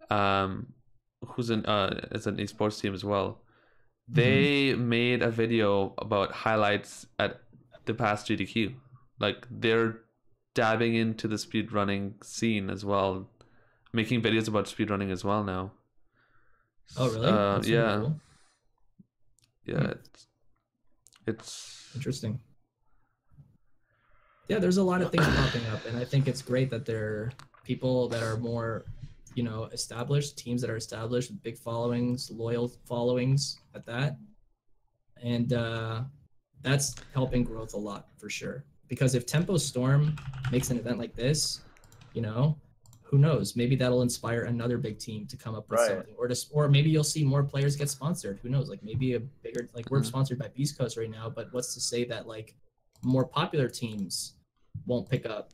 Speaker 2: who's is an esports team as well. They made a video about highlights at the past GTDQ. Like, they're dabbing into the speedrunning scene as well, making videos about speedrunning as well now.
Speaker 3: Oh, really? That's
Speaker 2: yeah.
Speaker 3: really cool.
Speaker 2: Yeah. It's
Speaker 3: interesting. Yeah, there's a lot of things popping up, and I think it's great that there are people that are more, established, teams that are established with big followings, loyal followings at that. And that's helping growth a lot for sure. Because if Tempo Storm makes an event like this, who knows? Maybe that'll inspire another big team to come up with something, or maybe you'll see more players get sponsored. Who knows? Like maybe a bigger, like we're sponsored by Beast Coast right now, but what's to say that like more popular teams won't pick up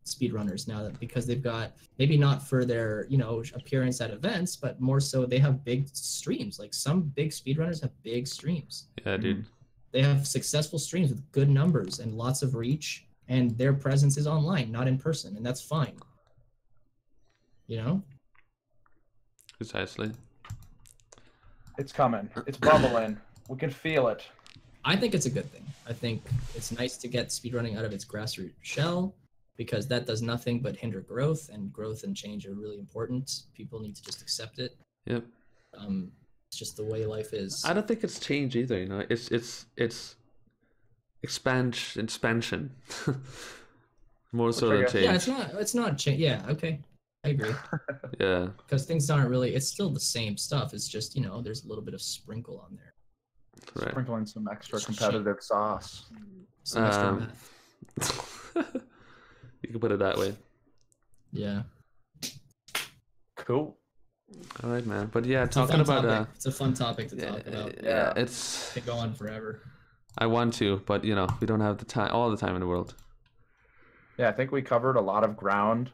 Speaker 3: speedrunners now that because they've got maybe not for their appearance at events, but more so they have big streams. Like some big speedrunners have big streams.
Speaker 2: Yeah, dude.
Speaker 3: They have successful streams with good numbers and lots of reach, and their presence is online, not in person, and that's fine.
Speaker 2: Precisely.
Speaker 1: It's coming. It's bubbling. We can feel it.
Speaker 3: I think it's a good thing. I think it's nice to get speedrunning out of its grassroots shell, because that does nothing but hinder growth, and growth and change are really important. People need to just accept it.
Speaker 2: Yep.
Speaker 3: It's just the way life is.
Speaker 2: I don't think it's change either. It's expansion. More so than change.
Speaker 3: Yeah, it's not change. Yeah, okay. I agree.
Speaker 2: Yeah.
Speaker 3: Because things aren't really, it's still the same stuff. It's just, there's a little bit of sprinkle on there.
Speaker 2: Right.
Speaker 1: Sprinkling some extra competitive sauce.
Speaker 3: Some extra math.
Speaker 2: You can put it that way.
Speaker 3: Yeah.
Speaker 1: Cool.
Speaker 2: All right, man. But yeah,
Speaker 3: It's
Speaker 2: talking about
Speaker 3: it's a fun topic to talk about.
Speaker 2: Yeah, it's.
Speaker 3: It can go on forever.
Speaker 2: I want to, but we don't have the time, all the time in the world.
Speaker 1: Yeah, I think we covered a lot of ground,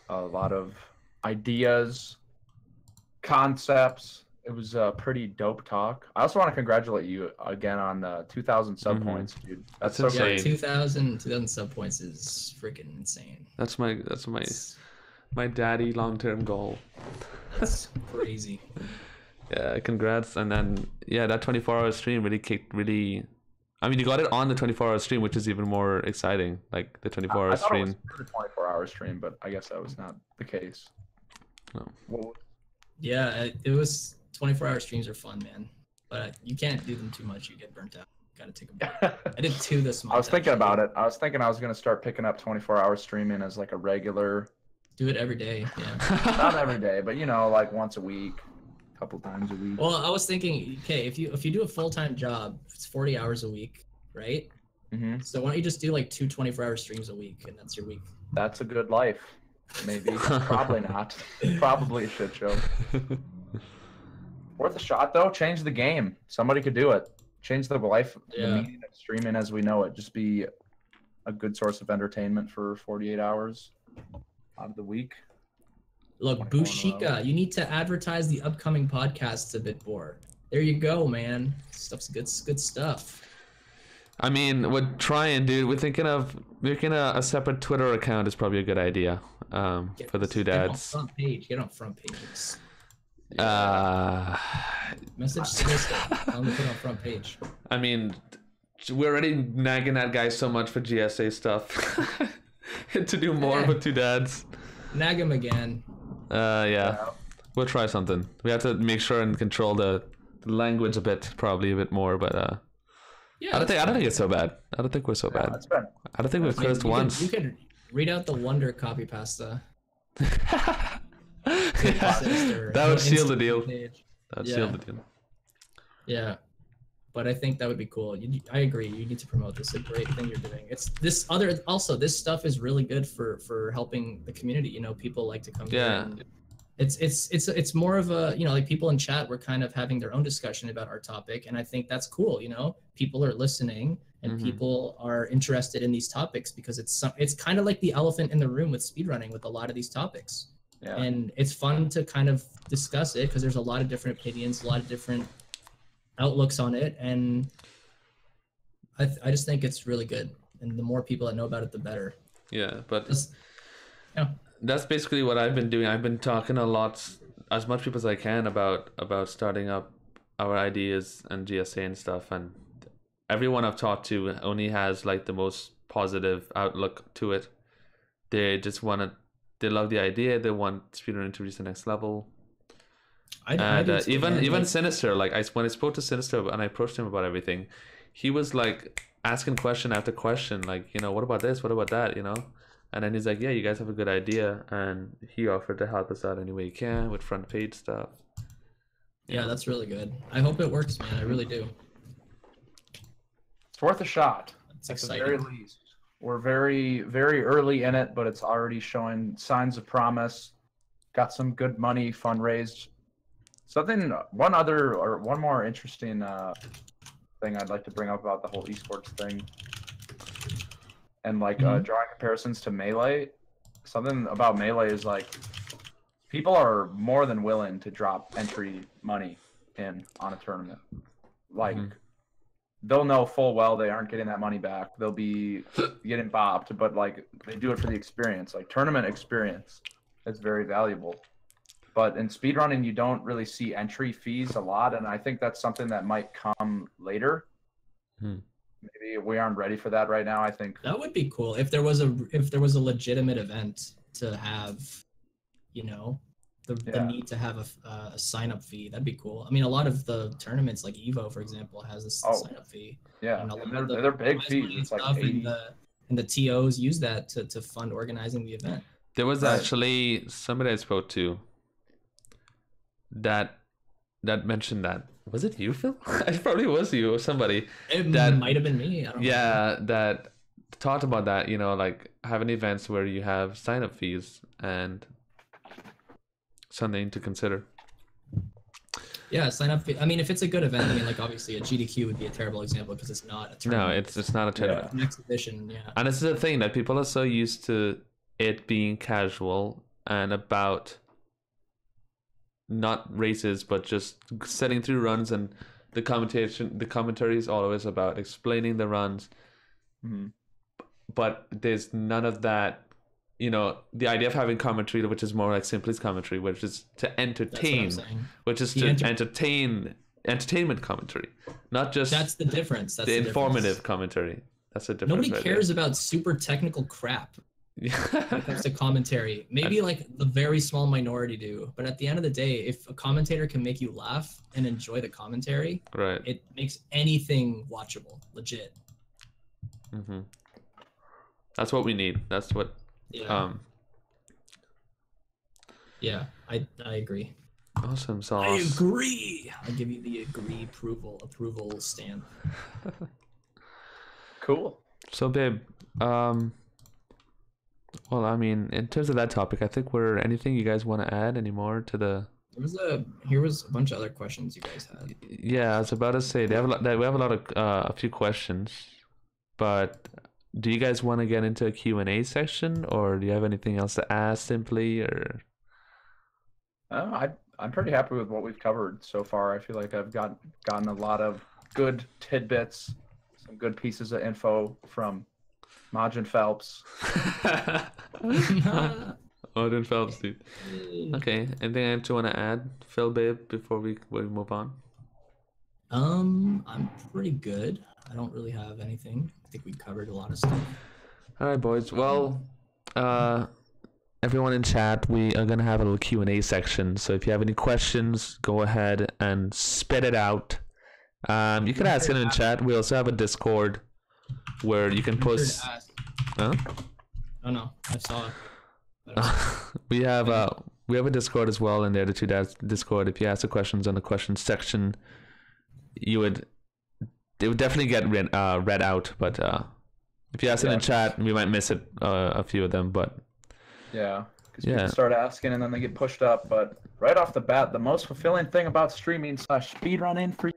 Speaker 1: a lot of ideas, concepts. It was a pretty dope talk. I also want to congratulate you again on 2,000 sub points, dude. That's so
Speaker 2: insane.
Speaker 1: great.
Speaker 3: 2,000 sub points is freaking insane.
Speaker 2: That's my daddy long-term goal.
Speaker 3: That's crazy.
Speaker 2: Yeah, congrats. And then that 24-hour stream really. I mean, you got it on the 24-hour stream, which is even more exciting. Like the 24-hour stream.
Speaker 1: It was a 24-hour stream, but I guess that was not the case.
Speaker 2: No.
Speaker 1: Well,
Speaker 3: Yeah, it was 24-hour streams are fun, man. But you can't do them too much. You get burnt out. Gotta take a break. I did 2 this month.
Speaker 1: I was thinking about it. I was thinking I was going to start picking up 24-hour streaming as like a regular.
Speaker 3: Do it every day. Yeah.
Speaker 1: Not every day, but like once a week, a couple times a week.
Speaker 3: Well, I was thinking, okay, if you do a full-time job, it's 40 hours a week, right?
Speaker 1: Mm-hmm.
Speaker 3: So why don't you just do like 2 24-hour streams a week, and that's your week?
Speaker 1: That's a good life. Maybe. Probably not. Probably a shit show. Worth a shot, though. Change the game. Somebody could do it. Change the life, the meaning of streaming as we know it. Just be a good source of entertainment for 48 hours out of the week.
Speaker 3: Look, Bushika, you need to advertise the upcoming podcasts a bit more. There you go, man. Stuff's good stuff.
Speaker 2: I mean, we're trying, dude. We're thinking of making a separate Twitter account is probably a good idea for the two dads.
Speaker 3: Get on front pages. Message Sinister. Tell them to put on front page.
Speaker 2: I mean, we're already nagging that guy so much for GSA stuff. To do more with two dads.
Speaker 3: Nag him again.
Speaker 2: Yeah. We'll try something. We have to make sure and control the language a bit, probably a bit more, but
Speaker 3: yeah,
Speaker 2: I don't think it's so bad. I don't think we're so bad. I don't think we've cursed once.
Speaker 3: You could read out the Wonder copy pasta.
Speaker 2: That would seal the deal. That would seal the deal.
Speaker 3: Yeah, but I think that would be cool. I agree. You need to promote this. It's a great thing you're doing. It's this other. Also, this stuff is really good for helping the community. People like to come here. And it's more of a like people in chat were kind of having their own discussion about our topic, and I think that's cool. People are listening and people are interested in these topics because it's kind of like the elephant in the room with speedrunning with a lot of these topics. Yeah. And it's fun to kind of discuss it because there's a lot of different opinions, a lot of different outlooks on it, and I just think it's really good. And the more people that know about it, the better.
Speaker 2: Yeah, but that's basically what I've been doing. I've been talking a lot, as much people as I can, about starting up our ideas and GSA and stuff. And everyone I've talked to only has like the most positive outlook to it. They just they love the idea. They want speedrunning to reach the next level. Even Sinister, like when I spoke to Sinister and I approached him about everything, he was like, asking question after question, like, you know, what about this? What about that? You know? And then he's like, yeah, you guys have a good idea. And he offered to help us out any way he can with front page stuff.
Speaker 3: Yeah, that's really good. I hope it works, man. I really do.
Speaker 1: It's worth a shot.
Speaker 3: It's
Speaker 1: At the
Speaker 3: exciting.
Speaker 1: very least. We're very, very early in it, but it's already showing signs of promise. Got some good money fundraised. One more interesting thing I'd like to bring up about the whole esports thing, and like drawing comparisons to Melee. Something about Melee is like people are more than willing to drop entry money in on a tournament. Like they'll know full well they aren't getting that money back. They'll be getting bopped, but like they do it for the experience. Like tournament experience is very valuable. But in speedrunning, you don't really see entry fees a lot, and I think that's something that might come later. Maybe we aren't ready for that right now. I think
Speaker 3: that would be cool if there was a legitimate event to have, you know, the need to have a sign up fee. That'd be cool. I mean, a lot of the tournaments, like Evo, for example, has a sign up fee.
Speaker 1: Yeah, and they're big fees. It's like 80.
Speaker 3: And the TOs use that to fund organizing the event.
Speaker 2: There was actually somebody I spoke to that mentioned that. Was it you, Phil? It probably was you or somebody.
Speaker 3: It might have been me. I don't know.
Speaker 2: That talked about that, you know, like having events where you have sign-up fees and something to consider.
Speaker 3: Yeah, sign-up fee. I mean, if it's a good event, I mean, like obviously a GTQ would be a terrible example because it's not a tournament.
Speaker 2: No, it's not a tournament.
Speaker 3: It's an exhibition, yeah.
Speaker 2: And this is the thing that people are so used to it being casual and about not races, but just setting through runs, and the commentary is always about explaining the runs. But there's none of that, you know, the idea of having commentary, which is more like Simply's commentary, which is to entertain, which is to entertainment commentary, not just
Speaker 3: that's the difference. That's
Speaker 2: the informative commentary. That's a difference.
Speaker 3: Nobody cares about super technical crap. When it comes to commentary, maybe like the very small minority do, but at the end of the day, if a commentator can make you laugh and enjoy the commentary,
Speaker 2: right,
Speaker 3: it makes anything watchable, legit.
Speaker 2: That's what we need. That's what.
Speaker 3: Yeah. Yeah, I agree.
Speaker 2: Awesome sauce.
Speaker 3: I agree. I'll give you the approval stamp.
Speaker 1: Cool.
Speaker 2: So, babe, well, I mean, in terms of that topic, I think anything you guys want to add anymore to the...
Speaker 3: Here was a bunch of other questions you guys had.
Speaker 2: Yeah, I was about to say, we have a few questions, but do you guys want to get into a Q&A section, or do you have anything else to ask simply, or...
Speaker 1: I'm pretty happy with what we've covered so far. I feel like I've gotten a lot of good tidbits, some good pieces of info from MajinPhils.
Speaker 2: MajinPhils, dude. Okay, anything else you want to add, Phil, babe, before we move on?
Speaker 3: I'm pretty good. I don't really have anything. I think we covered a lot of stuff.
Speaker 2: All right, boys. Well, everyone in chat, we are gonna have a little Q&A section. So if you have any questions, go ahead and spit it out. You can ask it in chat. We also have a Discord where you can post. Huh?
Speaker 3: Oh no, I saw it.
Speaker 2: we have a Discord as well, and there the two Discord. If you ask the questions on the questions section, it would definitely get read out. But if you ask it in chat, we might miss it a few of them. But
Speaker 1: yeah, because people start asking and then they get pushed up. But right off the bat, the most fulfilling thing about streaming / speedrunning for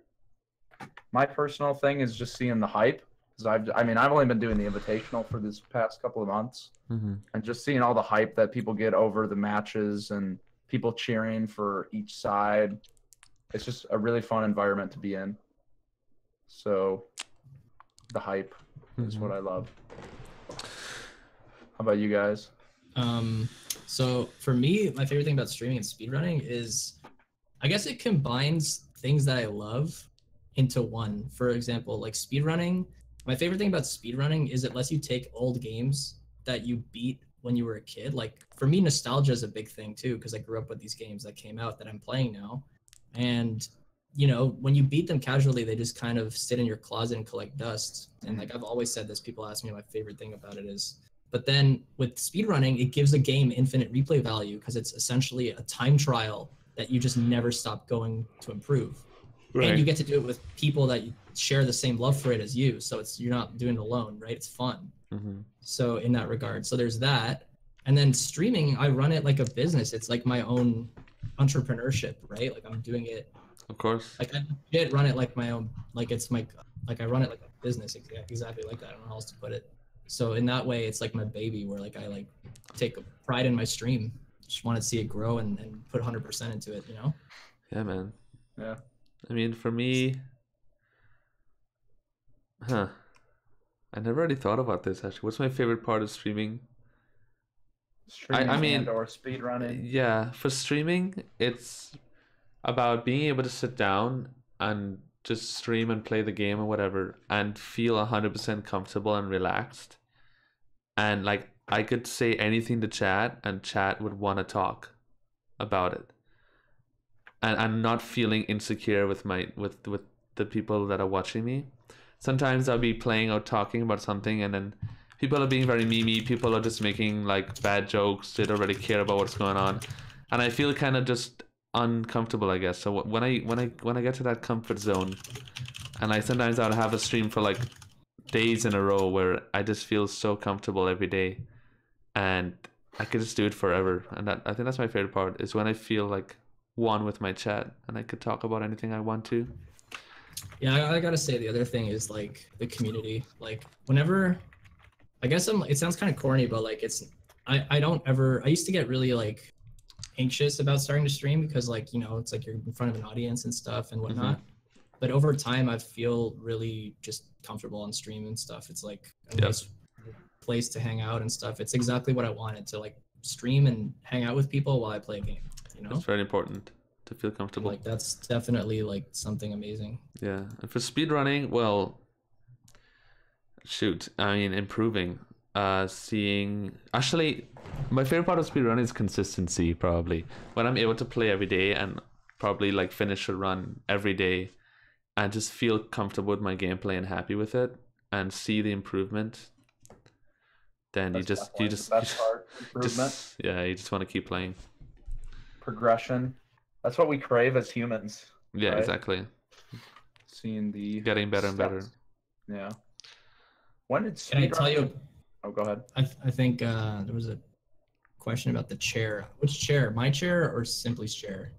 Speaker 1: my personal thing is just seeing the hype. Because I've only been doing the invitational for this past couple of months, and just seeing all the hype that people get over the matches and people cheering for each side. It's just a really fun environment to be in. So the hype is what I love. How about you guys?
Speaker 3: So for me, my favorite thing about streaming and speedrunning is, I guess it combines things that I love into one. For example, like speedrunning. My favorite thing about speedrunning is it lets you take old games that you beat when you were a kid. Like for me, nostalgia is a big thing too, because I grew up with these games that came out that I'm playing now. And you know, when you beat them casually, they just kind of sit in your closet and collect dust. And like I've always said this, people ask me my favorite thing about it is, but then with speedrunning, it gives a game infinite replay value because it's essentially a time trial that you just never stop going to improve. Right. And you get to do it with people that share the same love for it as you. So you're not doing it alone, right? It's fun. Mm-hmm. So in that regard, so there's that. And then streaming, I run it like a business. It's like my own entrepreneurship, right? Like I'm doing it.
Speaker 2: Of course.
Speaker 3: Like I did run it like my own, like it's my, like I run it like a business, exactly like that. I don't know how else to put it. So in that way, it's like my baby where like I like take pride in my stream. Just want to see it grow and put 100% into it, you know?
Speaker 2: Yeah, man.
Speaker 1: Yeah.
Speaker 2: I mean, for me, I never really thought about this actually. What's my favorite part of streaming?
Speaker 1: I mean, or speedrunning.
Speaker 2: Yeah, for streaming, it's about being able to sit down and just stream and play the game or whatever and feel 100% comfortable and relaxed. And like I could say anything to chat and chat would want to talk about it. And I'm not feeling insecure with the people that are watching me. Sometimes I'll be playing or talking about something and then people are being very memey, people are just making like bad jokes, they don't really care about what's going on. And I feel kind of just uncomfortable, I guess. So when I get to that comfort zone, and sometimes I'll have a stream for like days in a row where I just feel so comfortable every day and I could just do it forever. And I think that's my favorite part, is when I feel like one with my chat and I could talk about anything I want to.
Speaker 3: Yeah, I gotta say the other thing is like the community. Like whenever, I guess it sounds kind of corny, but like I used to get really like anxious about starting to stream because like, you know, it's like you're in front of an audience and stuff and whatnot. Mm-hmm. But over time, I feel really just comfortable on stream and stuff. It's like a nice place to hang out and stuff. It's exactly what I wanted, to like stream and hang out with people while I play a game. You know,
Speaker 2: it's very important to feel comfortable.
Speaker 3: Like that's definitely like something amazing.
Speaker 2: Yeah, and for speedrunning, well, shoot, I mean, improving. Seeing, actually, my favorite part of speedrunning is consistency. Probably when I'm able to play every day and probably like finish a run every day and just feel comfortable with my gameplay and happy with it and see the improvement, then you just you just want to keep playing.
Speaker 1: Progression, that's what we crave as humans.
Speaker 2: Yeah, right? Exactly.
Speaker 1: Seeing the
Speaker 2: getting better and better.
Speaker 1: Yeah. When did
Speaker 3: Can I tell you?
Speaker 1: Oh, go ahead.
Speaker 3: I think there was a question about the chair. Which chair? My chair or Simply's chair?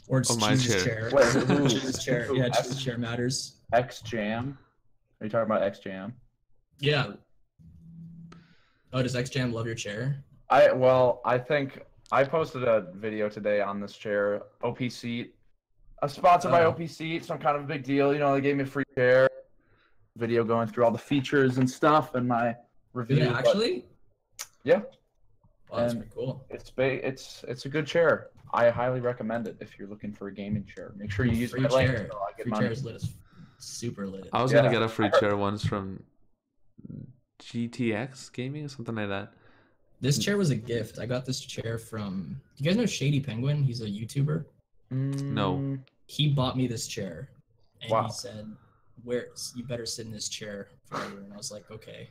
Speaker 3: Or it's
Speaker 2: my chair.
Speaker 1: Wait,
Speaker 3: Cheese's chair. Yeah, Cheese's chair matters.
Speaker 1: X Jam. Are you talking about X Jam?
Speaker 3: Yeah. Oh, does X Jam love your chair?
Speaker 1: I think I posted a video today on this chair. OP Seat. I'm sponsored by OP Seat, some kind of a big deal. You know, they gave me a free chair. Video going through all the features and stuff and my review.
Speaker 3: Yeah, actually?
Speaker 1: Yeah.
Speaker 3: Wow, that's pretty cool.
Speaker 1: It's a good chair. I highly recommend it if you're looking for a gaming chair. Make sure you use
Speaker 3: free chair. Free chair is lit. Super lit.
Speaker 2: I was gonna get a free chair once from GTX Gaming or something like that.
Speaker 3: This chair was a gift. I got this chair from. Do you guys know Shady Penguin? He's a YouTuber.
Speaker 2: No.
Speaker 3: He bought me this chair, and he said, you better sit in this chair forever." And I was like, "Okay."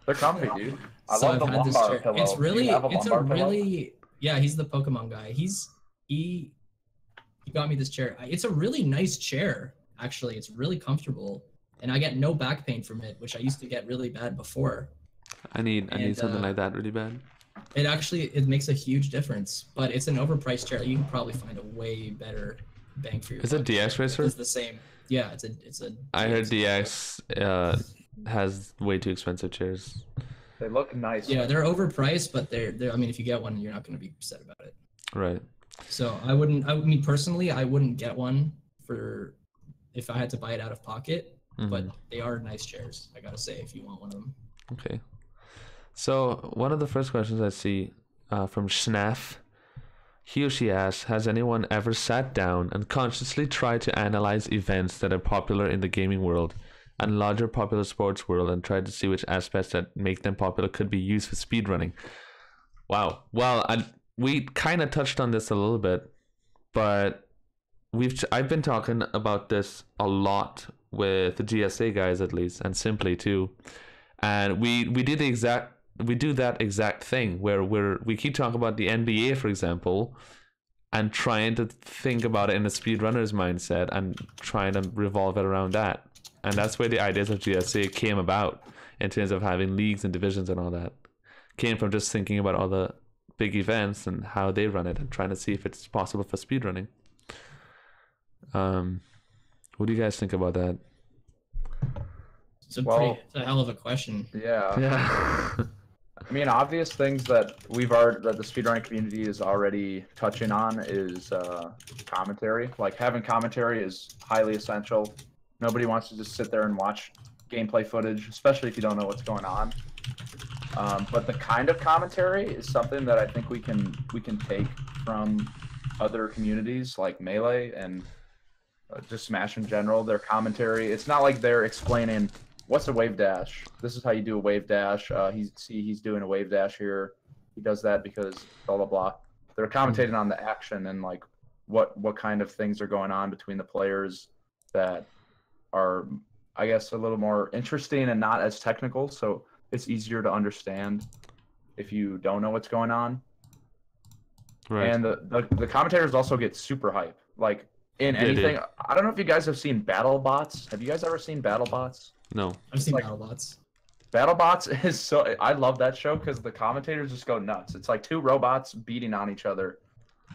Speaker 1: They're comfy, dude. I love the lumbar pillow.
Speaker 3: It's really, yeah. He's the Pokemon guy. He got me this chair. It's a really nice chair. Actually, it's really comfortable, and I get no back pain from it, which I used to get really bad before.
Speaker 2: I need something like that really bad.
Speaker 3: It makes a huge difference, but it's an overpriced chair. You can probably find a way better bang for your buck.
Speaker 2: Is it DX Racer?
Speaker 3: It's the same. Yeah, it's a.
Speaker 2: I heard DX has way too expensive chairs.
Speaker 1: They look nice.
Speaker 3: Yeah, they're overpriced, but they're. I mean, if you get one, you're not going to be upset about it.
Speaker 2: Right.
Speaker 3: So I mean, personally, I wouldn't get one if I had to buy it out of pocket. Mm-hmm. But they are nice chairs, I gotta say, if you want one of them.
Speaker 2: Okay. So one of the first questions I see from Schnaff, he or she asks, has anyone ever sat down and consciously tried to analyze events that are popular in the gaming world and larger popular sports world and tried to see which aspects that make them popular could be used for speedrunning? Wow. Well, we kind of touched on this a little bit, but I've been talking about this a lot with the GSA guys at least, and Simply too, and we do that exact thing where we keep talking about the NBA, for example, and trying to think about it in a speedrunner's mindset and trying to revolve it around that. And that's where the ideas of GSA came about in terms of having leagues and divisions and all that. Came from just thinking about all the big events and how they run it and trying to see if it's possible for speedrunning. What do you guys think about that?
Speaker 3: It's a hell of a question.
Speaker 1: Yeah. I mean, obvious things that that the speedrunning community is already touching on is commentary. Like, having commentary is highly essential. Nobody wants to just sit there and watch gameplay footage, especially if you don't know what's going on. But the kind of commentary is something that I think we can take from other communities like Melee and just Smash in general. Their commentary, it's not like they're explaining what's a wave dash. This is how you do a wave dash. He's doing a wave dash here. He does that because blah blah blah. They're commentating on the action and like what kind of things are going on between the players that are, I guess, a little more interesting and not as technical. So it's easier to understand if you don't know what's going on. Right. And the commentators also get super hype. Like in anything. I don't know if you guys have seen battle bots. Have you guys ever seen battle bots?
Speaker 2: No.
Speaker 3: I've seen BattleBots.
Speaker 1: BattleBots is so... I love that show because the commentators just go nuts. It's like two robots beating on each other.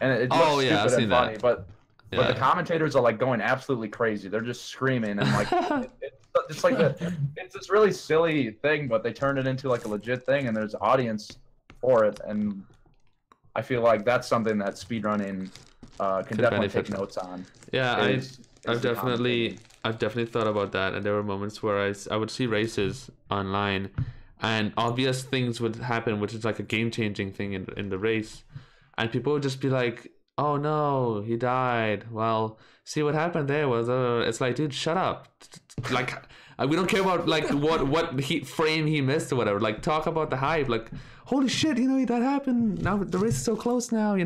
Speaker 1: And it looks stupid and funny, but the commentators are like going absolutely crazy. They're just screaming and like... it's like it's this really silly thing, but they turn it into like a legit thing and there's an audience for it. And I feel like that's something that speedrunning can definitely take notes on.
Speaker 2: Yeah, I've definitely thought about that, and there were moments where I would see races online and obvious things would happen, which is like a game-changing thing in the race, and people would just be like, oh no, he died. Well, see what happened there was it's like, dude, shut up. Like, we don't care about like what frame he missed or whatever. Like, talk about the hype. Like, holy shit, that happened. Now the race is so close now,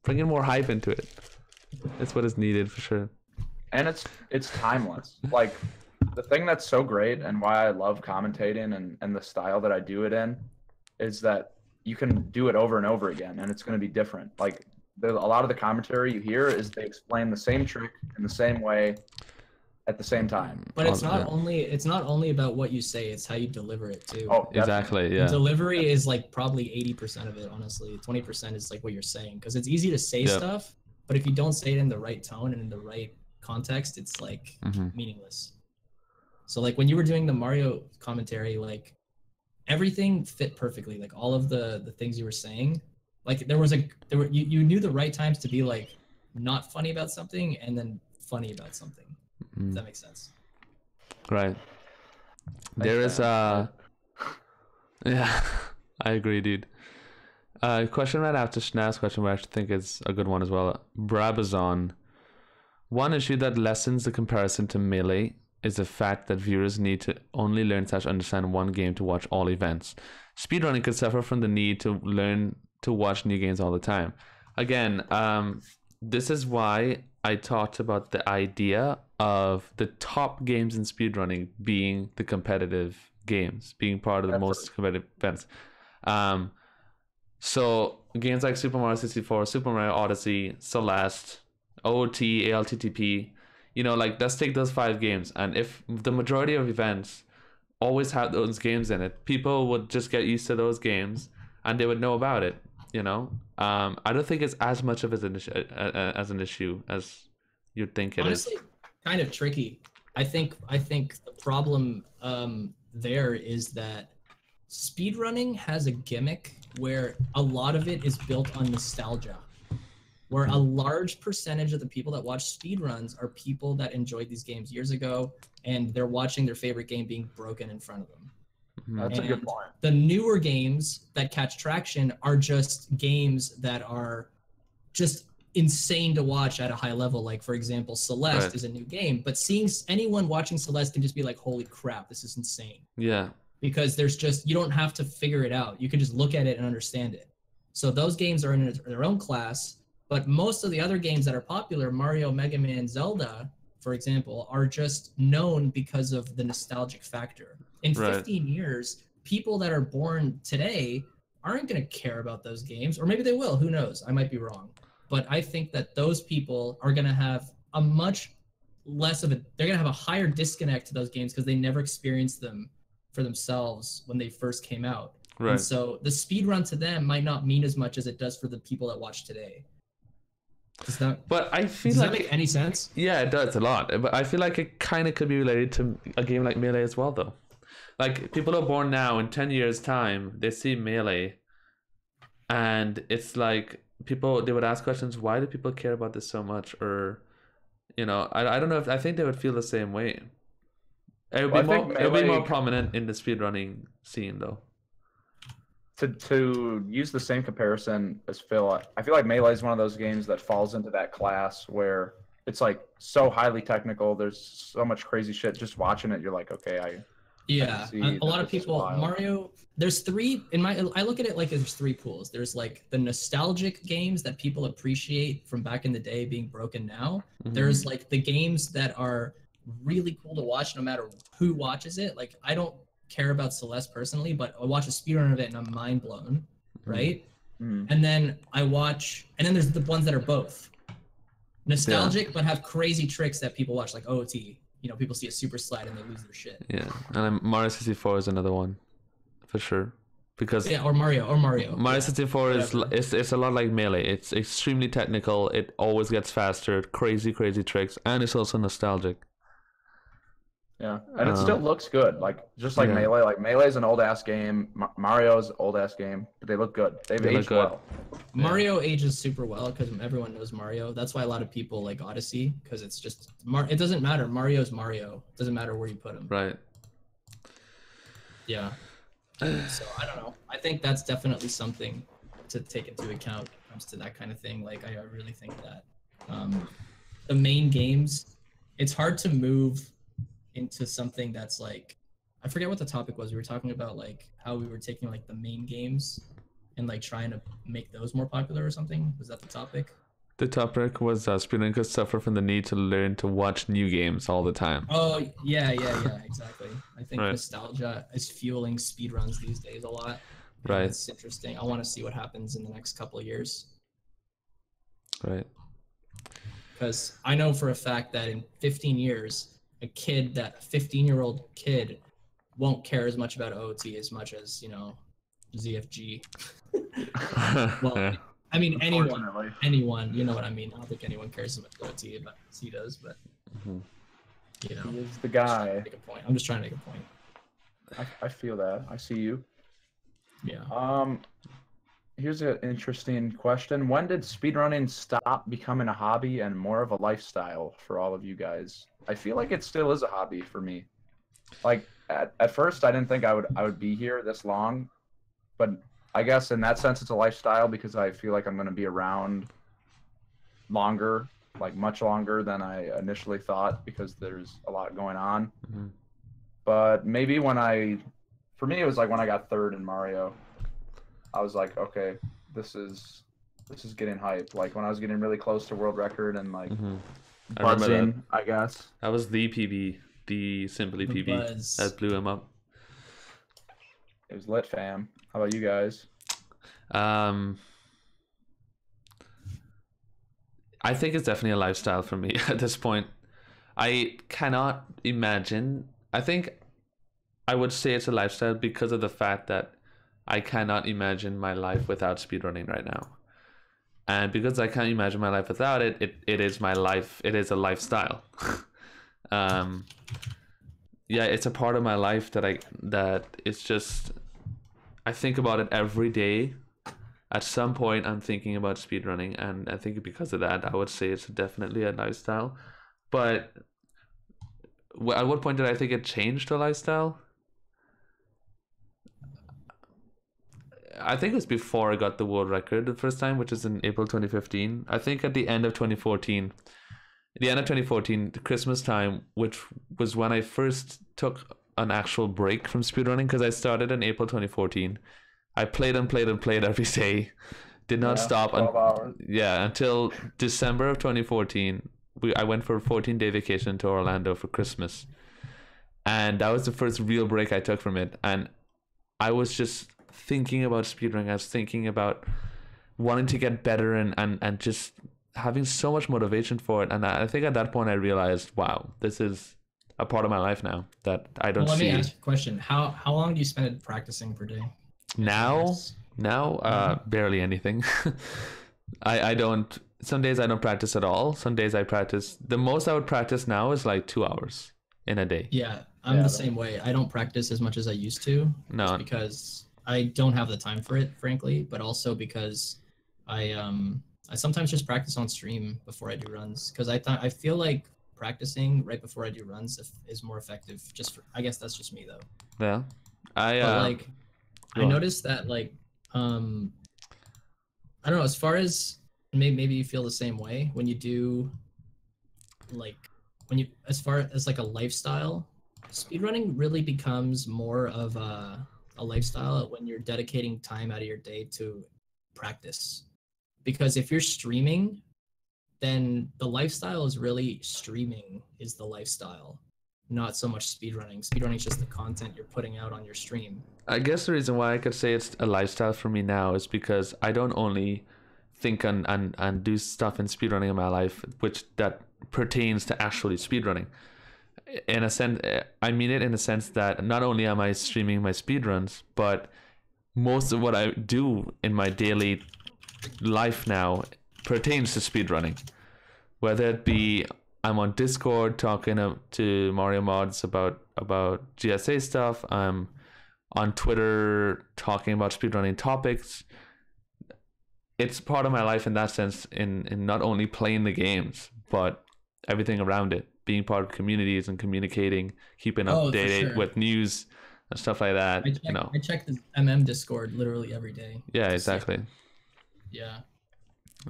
Speaker 2: bringing more hype into it. That's what is needed for sure.
Speaker 1: And it's timeless. Like, the thing that's so great and why I love commentating and the style that I do it in is that you can do it over and over again and it's going to be different. Like, a lot of the commentary you hear is they explain the same trick in the same way at the same time.
Speaker 3: But it's not only about what you say, it's how you deliver it too.
Speaker 1: Oh,
Speaker 2: exactly. Yeah.
Speaker 3: Delivery is like probably 80% of it, honestly. 20% is like what you're saying, because it's easy to say stuff, but if you don't say it in the right tone and in the right context, it's like meaningless. So like when you were doing the Mario commentary, like everything fit perfectly. Like all of the things you were saying, like you knew the right times to be like not funny about something and then funny about something. If that makes sense.
Speaker 2: Right. There is yeah, I agree, dude. Question right after Schnaz question, which I think is a good one as well. Brabazon. One issue that lessens the comparison to Melee is the fact that viewers need to only learn / understand one game to watch all events. Speedrunning could suffer from the need to learn to watch new games all the time. Again, this is why I talked about the idea of the top games in speedrunning being the competitive games, being part of the most competitive events. So games like Super Mario 64, Super Mario Odyssey, Celeste, OOT, ALTTP, like let's take those 5 games, and if the majority of events always have those games in it, people would just get used to those games and they would know about it. I don't think it's as much of an issue as you'd think it is.
Speaker 3: Honestly, kind of tricky. I think the problem there is that speedrunning has a gimmick where a lot of it is built on nostalgia, where a large percentage of the people that watch speedruns are people that enjoyed these games years ago and they're watching their favorite game being broken in front of them.
Speaker 1: That's a good point.
Speaker 3: The newer games that catch traction are just games that are just insane to watch at a high level. Like, for example, Celeste is a new game, but seeing anyone watching Celeste can just be like, holy crap, this is insane.
Speaker 2: Yeah.
Speaker 3: Because you don't have to figure it out. You can just look at it and understand it. So those games are in their own class. But most of the other games that are popular, Mario, Mega Man, Zelda, for example, are just known because of the nostalgic factor. In 15 years, people that are born today aren't going to care about those games, or maybe they will. Who knows? I might be wrong. But I think that those people are going to have a much less of a, they're going to have a higher disconnect to those games because they never experienced them for themselves when they first came out. Right. And so the speed run to them might not mean as much as it does for the people that watch today.
Speaker 2: But I feel
Speaker 3: does
Speaker 2: like
Speaker 3: that make any sense?
Speaker 2: Yeah, it does a lot. But I feel like it kind of could be related to a game like Melee as well, though. Like, people are born now, in 10 years' time, they see Melee, and it's like, they would ask questions, why do people care about this so much? Or, you know, I don't know if, I think they would feel the same way. It would be more prominent in the speedrunning scene, though.
Speaker 1: To use the same comparison as Phil, I feel like Melee is one of those games that falls into that class where it's like so highly technical. There's so much crazy shit. Just watching it, you're like, okay,
Speaker 3: a lot of people, Mario, there's three, I look at it like there's three pools. There's like the nostalgic games that people appreciate from back in the day being broken now. Mm-hmm. There's like the games that are really cool to watch no matter who watches it. Like, I don't care about Celeste personally, but I watch a speedrun of it and I'm mind blown, right? Mm-hmm. And then there's the ones that are both nostalgic but have crazy tricks that people watch, like OOT. You know, people see a super slide and they lose their shit.
Speaker 2: Yeah, and Mario 64 is another one, for sure. Because
Speaker 3: or Mario.
Speaker 2: Mario 64 is a lot like Melee. It's extremely technical. It always gets faster, crazy tricks, and it's also nostalgic.
Speaker 1: Yeah, and it still looks good. Like, just like Melee. Like, Melee's an old-ass game. Mario's an old-ass game, but they look good. They've aged well.
Speaker 3: Mario ages super well because everyone knows Mario. That's why a lot of people like Odyssey, because it's just... it doesn't matter. Mario's Mario. It doesn't matter where you put him.
Speaker 2: Right.
Speaker 3: Yeah. So, I don't know. I think that's definitely something to take into account when it comes to that kind of thing. Like, I really think that the main games, it's hard to move into something that's like, I forget what the topic was. We were talking about like how we were taking like the main games and like trying to make those more popular or something. Was that the topic?
Speaker 2: The topic was speedrunners suffer from the need to learn to watch new games all the time.
Speaker 3: Oh yeah, exactly. I think nostalgia is fueling speedruns these days a lot.
Speaker 2: Right.
Speaker 3: It's interesting. I want to see what happens in the next couple of years.
Speaker 2: Right.
Speaker 3: Because I know for a fact that in 15 years, a 15-year-old kid won't care as much about OOT as much as, you know, ZFG. Well, I mean, anyone, you know what I mean? I don't think anyone cares as much about OOT as he does, but, you know.
Speaker 1: He is the guy.
Speaker 3: I'm just trying to make a point.
Speaker 1: I feel that. I see you.
Speaker 3: Yeah.
Speaker 1: Here's an interesting question. When did speedrunning stop becoming a hobby and more of a lifestyle for all of you guys? I feel like it still is a hobby for me. Like, at first, I didn't think I would be here this long, but I guess in that sense, it's a lifestyle because I feel like I'm going to be around longer, like much longer than I initially thought, because there's a lot going on. Mm-hmm. But maybe for me, it was like when I got third in Mario, I was like, okay, this is getting hype. Like, when I was getting really close to world record and like buzzing, I guess.
Speaker 2: That was the PB, the Simply PB that blew him up.
Speaker 1: It was lit, fam. How about you guys?
Speaker 2: I think it's definitely a lifestyle for me at this point. I cannot imagine. I think I would say it's a lifestyle because of the fact that I cannot imagine my life without speedrunning right now. And because I can't imagine my life without it, it is my life. It is a lifestyle. Yeah, it's a part of my life that it's just, I think about it every day. At some point, I'm thinking about speedrunning, and I think because of that, I would say it's definitely a lifestyle. But at what point did I think it changed to a lifestyle? I think it was before I got the world record the first time, which is in April 2015. I think at the end of 2014, Christmas time, which was when I first took an actual break from speedrunning, because I started in April 2014. I played every day Did not stop
Speaker 1: 12 hours.
Speaker 2: Until December of 2014. I went for a 14-day vacation to Orlando for Christmas. And that was the first real break I took from it. And I was just thinking about speedrunning. I was thinking about wanting to get better and just having so much motivation for it. And I think at that point I realized, wow, this is a part of my life now that I don't see.
Speaker 3: Let me ask you a question. How long do you spend practicing per day?
Speaker 2: Now, barely anything. I don't. Some days I don't practice at all. Some days I practice. The most I would practice now is like 2 hours in a day.
Speaker 3: Yeah, I'm the same way. I don't practice as much as I used to.
Speaker 2: No,
Speaker 3: just because I don't have the time for it, frankly, but also because I sometimes just practice on stream before I do runs, because I feel like practicing right before I do runs is more effective. I guess that's just me though.
Speaker 2: Yeah,
Speaker 3: I noticed that like I don't know, as far as maybe you feel the same way when you do like as far as like a lifestyle, speedrunning really becomes more of a lifestyle when you're dedicating time out of your day to practice. Because if you're streaming, then the lifestyle is really streaming is the lifestyle, not so much speedrunning. Speedrunning is just the content you're putting out on your stream.
Speaker 2: I guess the reason why I could say it's a lifestyle for me now is because I don't only think and do stuff in speedrunning in my life which that pertains to actually speedrunning. In a sense, I mean it in a sense that not only am I streaming my speedruns, but most of what I do in my daily life now pertains to speedrunning. Whether it be I'm on Discord talking to Mario mods about GSA stuff, I'm on Twitter talking about speedrunning topics. It's part of my life in that sense, in not only playing the games, but everything around it, being part of communities and communicating, keeping updated with news and stuff like that. I check
Speaker 3: the Discord literally every day.
Speaker 2: Yeah, exactly.
Speaker 3: Yeah,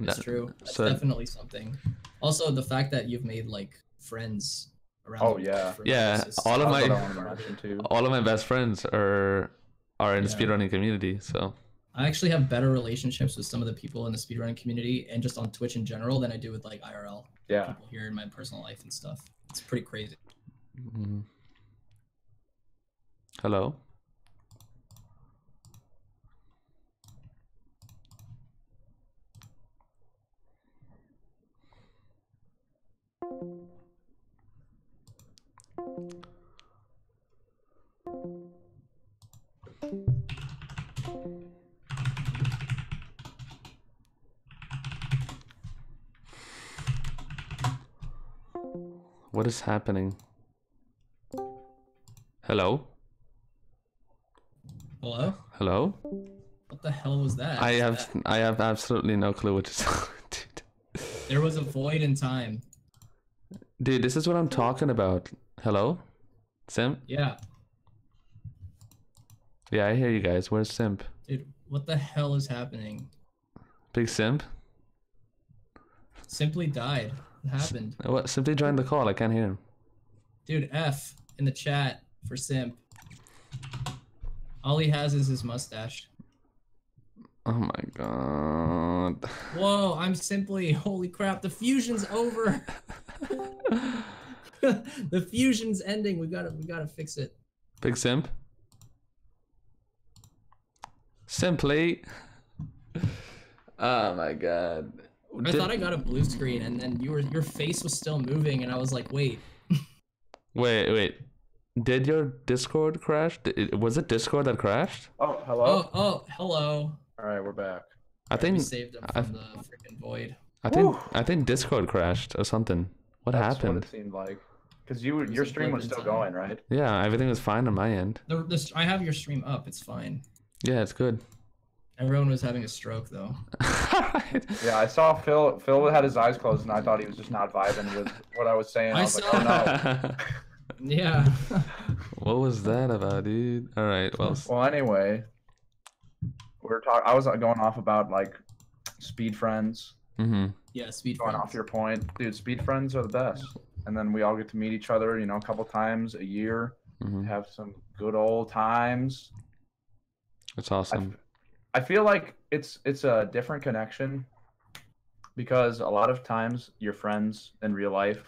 Speaker 3: it's true. That's definitely something. Also, the fact that you've made like friends around.
Speaker 1: Oh yeah,
Speaker 2: yeah. All of my best friends are in the speedrunning community. So
Speaker 3: I actually have better relationships with some of the people in the speedrunning community and just on Twitch in general than I do with like IRL.
Speaker 1: Yeah.
Speaker 3: People here in my personal life and stuff. It's pretty crazy.
Speaker 2: Mm-hmm. Hello. What is happening? Hello?
Speaker 3: Hello?
Speaker 2: Hello?
Speaker 3: What the hell was that?
Speaker 2: I have absolutely no clue what to dude.
Speaker 3: There was a void in time.
Speaker 2: Dude, this is what I'm talking about. Hello? Simp?
Speaker 3: Yeah.
Speaker 2: Yeah, I hear you guys. Where's Simp?
Speaker 3: Dude, what the hell is happening?
Speaker 2: Big Simp?
Speaker 3: Simply died. What happened?
Speaker 2: What? Simply joined the call. I can't hear him.
Speaker 3: Dude, F in the chat for Simp. All he has is his mustache.
Speaker 2: Oh my god.
Speaker 3: Whoa, I'm Simply. Holy crap, the fusion's over. The fusion's ending. We gotta fix it.
Speaker 2: Big Simp? Simply. Oh my god.
Speaker 3: I thought I got a blue screen and then your face was still moving and I was like, wait.
Speaker 2: Wait. Did your Discord crash? Was it Discord that crashed?
Speaker 1: Oh, hello.
Speaker 3: Oh, hello.
Speaker 1: All right, we're back.
Speaker 2: I think
Speaker 3: we saved him from the freaking void.
Speaker 2: I think Discord crashed or something. That's happened?
Speaker 1: What it seemed like. Because your stream was still going, right?
Speaker 2: Yeah, everything was fine on my end.
Speaker 3: I have your stream up. It's fine.
Speaker 2: Yeah, it's good.
Speaker 3: Everyone was having a stroke though.
Speaker 1: Yeah, I saw Phil. Phil had his eyes closed, and I thought he was just not vibing with what I was saying. I was like, oh no.
Speaker 3: Yeah.
Speaker 2: What was that about, dude? All right.
Speaker 1: Well, anyway, I was going off about like speed friends.
Speaker 2: Mm-hmm.
Speaker 3: Yeah, speed
Speaker 1: going
Speaker 3: friends.
Speaker 1: Off your point, dude. Speed friends are the best. And then we all get to meet each other, a couple times a year, have some good old times.
Speaker 2: That's awesome.
Speaker 1: I feel like it's a different connection because a lot of times your friends in real life,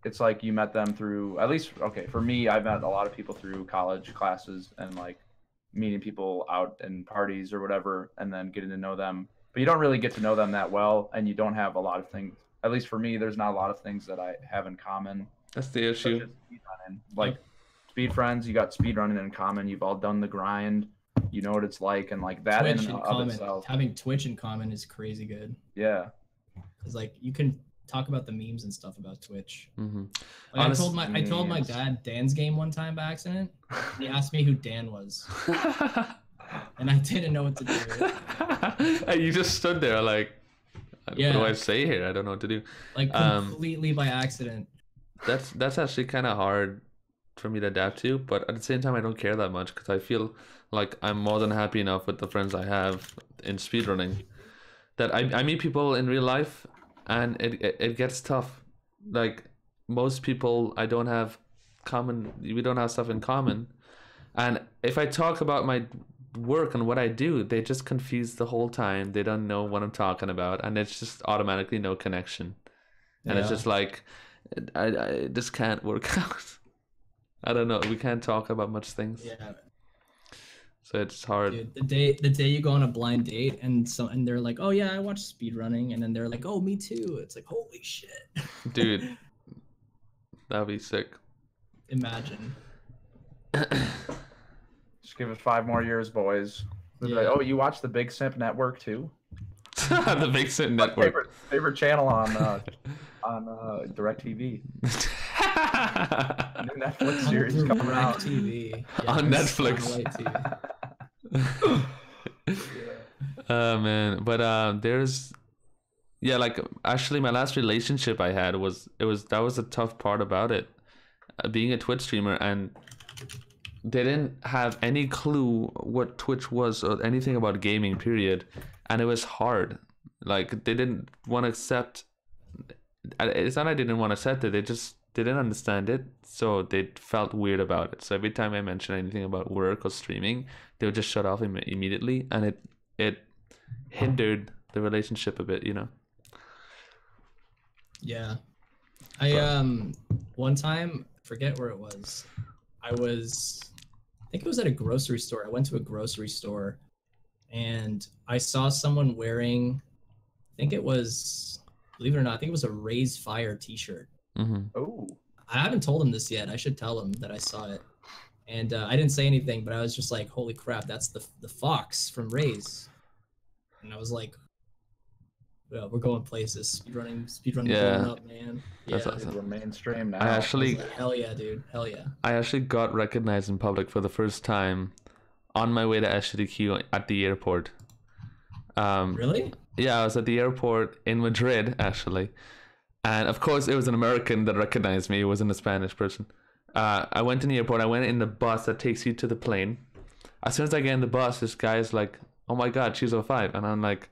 Speaker 1: it's like you met them through, at least, okay, for me, I've met a lot of people through college classes and like meeting people out in parties or whatever, and then getting to know them. But you don't really get to know them that well, and you don't have a lot of things. At least for me, there's not a lot of things that I have in common.
Speaker 2: That's the issue.
Speaker 1: Like speed friends, you got speedrunning in common. You've all done the grind. You know what it's like, and like that
Speaker 3: Twitch
Speaker 1: in and of itself.
Speaker 3: Having Twitch in common is crazy good.
Speaker 1: Yeah.
Speaker 3: Because like you can talk about the memes and stuff about Twitch.
Speaker 2: Mm-hmm.
Speaker 3: Like, I told my dad Dan's game one time by accident. He asked me who Dan was, and I didn't know what to do.
Speaker 2: You just stood there like,
Speaker 3: yeah.
Speaker 2: What do I say here? I don't know what to do.
Speaker 3: Like completely by accident.
Speaker 2: That's actually kind of hard for me to adapt to, but at the same time, I don't care that much because I feel like I'm more than happy enough with the friends I have in speedrunning that I meet people in real life. And it gets tough. Like most people, we don't have stuff in common. And if I talk about my work and what I do, they just confuse the whole time. They don't know what I'm talking about, and it's just automatically no connection. And it's just like, I this can't work out. I don't know. We can't talk about much things.
Speaker 3: Yeah.
Speaker 2: So it's hard.
Speaker 3: Dude, the day you go on a blind date and they're like, oh yeah, I watch speedrunning, and then they're like, oh me too. It's like, holy shit.
Speaker 2: Dude, that'd be sick.
Speaker 3: Imagine.
Speaker 1: Just give it 5 more years, boys.
Speaker 3: Yeah.
Speaker 1: Like, oh, you watch the Big Simp Network too?
Speaker 2: The Big Simp Network.
Speaker 1: Favorite channel on DirecTV. New Netflix series coming out.
Speaker 3: TV. Yeah,
Speaker 2: on Netflix. Oh man, but there's like actually my last relationship I had was a tough part about it, being a Twitch streamer, and they didn't have any clue what Twitch was or anything about gaming, period, and it was hard. Like they didn't want to accept. It's not I didn't want to accept it. They just didn't understand it, so they felt weird about it. So every time I mentioned anything about work or streaming, they would just shut off immediately, and it hindered the relationship a bit, you know.
Speaker 3: Yeah, I one time, forget where it was. I think it was at a grocery store. I went to a grocery store, and I saw someone wearing, I think it was, believe it or not, I think it was a Raise Fire t-shirt.
Speaker 2: Mm-hmm.
Speaker 1: Oh,
Speaker 3: I haven't told him this yet. I should tell him that I saw it. And I didn't say anything, but I was just like, holy crap, that's the fox from Raise. And I was like, well, we're going places. Speedrunning going up, man. Yeah,
Speaker 2: that's awesome.
Speaker 1: We're mainstream now.
Speaker 2: I actually,
Speaker 3: like, hell yeah, dude. Hell yeah.
Speaker 2: I actually got recognized in public for the first time on my way to GTDQ at the airport.
Speaker 3: Really?
Speaker 2: Yeah, I was at the airport in Madrid, actually. And of course, it was an American that recognized me. It wasn't a Spanish person. I went in the airport. I went in the bus that takes you to the plane. As soon as I get in the bus, this guy's like, oh my God, she's 05. And I'm like,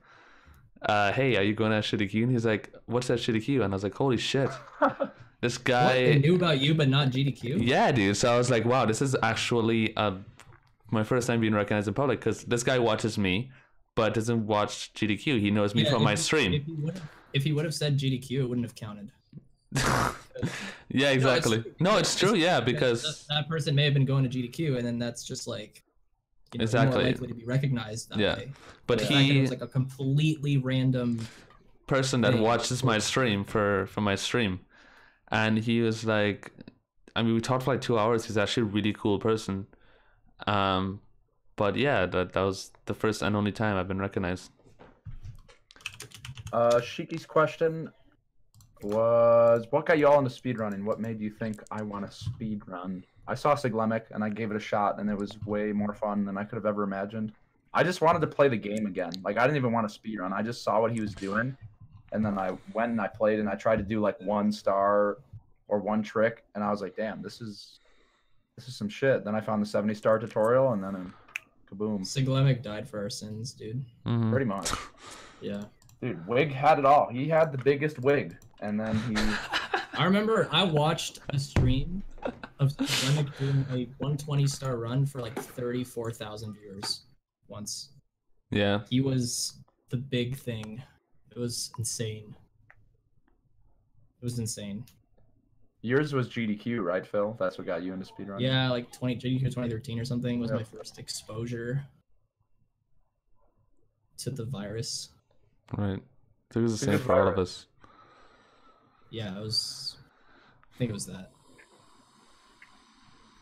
Speaker 2: hey, are you going to GTDQ? And he's like, what's that GTDQ? And I was like, holy shit. This guy...
Speaker 3: What? They knew about you, but not GTDQ?
Speaker 2: Yeah, dude. So I was like, wow, this is actually my first time being recognized in public, because this guy watches me, but doesn't watch GTDQ. He knows me from my stream.
Speaker 3: If he would have said GTDQ, it wouldn't have counted.
Speaker 2: Yeah, exactly. No, it's true. Yeah, because
Speaker 3: that person may have been going to GTDQ, and then that's just like, you know,
Speaker 2: exactly
Speaker 3: more likely to be recognized that way.
Speaker 2: But
Speaker 3: he was like a completely random
Speaker 2: person that watches my stream for my stream, and he was like, I mean, we talked for like 2 hours. He's actually a really cool person. But yeah, that was the first and only time I've been recognized.
Speaker 1: Shiki's question was, what got you all into speedrunning? What made you think I want to speedrun? I saw Siglemic and I gave it a shot, and it was way more fun than I could have ever imagined. I just wanted to play the game again. Like, I didn't even want to speedrun. I just saw what he was doing, and then I went and I played, and I tried to do like 1 star or 1 trick, and I was like, damn, this is some shit. Then I found the 70-star tutorial, and then kaboom.
Speaker 3: Siglemic died for our sins, dude.
Speaker 2: Mm-hmm.
Speaker 1: Pretty much.
Speaker 3: Yeah.
Speaker 1: Dude, Wig had it all. He had the biggest wig, and then he...
Speaker 3: I remember I watched a stream of Siglemic doing a 120-star run for like 34,000 viewers once.
Speaker 2: Yeah.
Speaker 3: He was the big thing. It was insane. It was insane.
Speaker 1: Yours was GDQ, right, Phil? That's what got you into speedrunning?
Speaker 3: Yeah, like GTDQ 2013 or something was my first exposure to the virus.
Speaker 2: Right. I think it was the same for all of us.
Speaker 3: Yeah, I think it was that.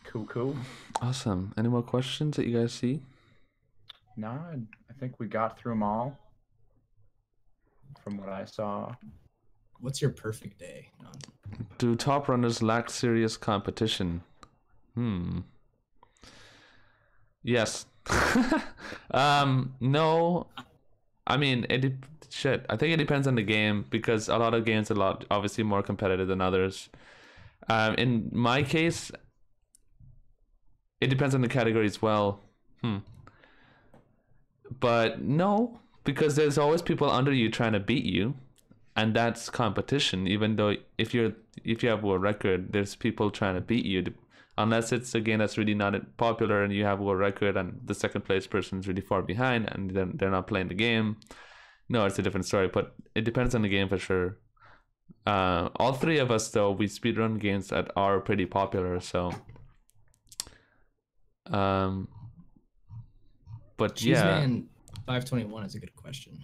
Speaker 1: Cool.
Speaker 2: Awesome. Any more questions that you guys see?
Speaker 1: No, I think we got through them all from what I saw.
Speaker 3: What's your perfect day?
Speaker 2: Do top runners lack serious competition? Yes. No. I mean, I think it depends on the game, because a lot of games are obviously more competitive than others. In my case, it depends on the category as well. But no, because there's always people under you trying to beat you, and that's competition. Even though if you have a world record, there's people trying to beat you, unless it's a game that's really not popular and you have a world record and the second place person is really far behind and then they're not playing the game. No, it's a different story, but it depends on the game for sure. All three of us, though, we speedrun games that are pretty popular, so but
Speaker 3: Cheeseman 521 is a good question.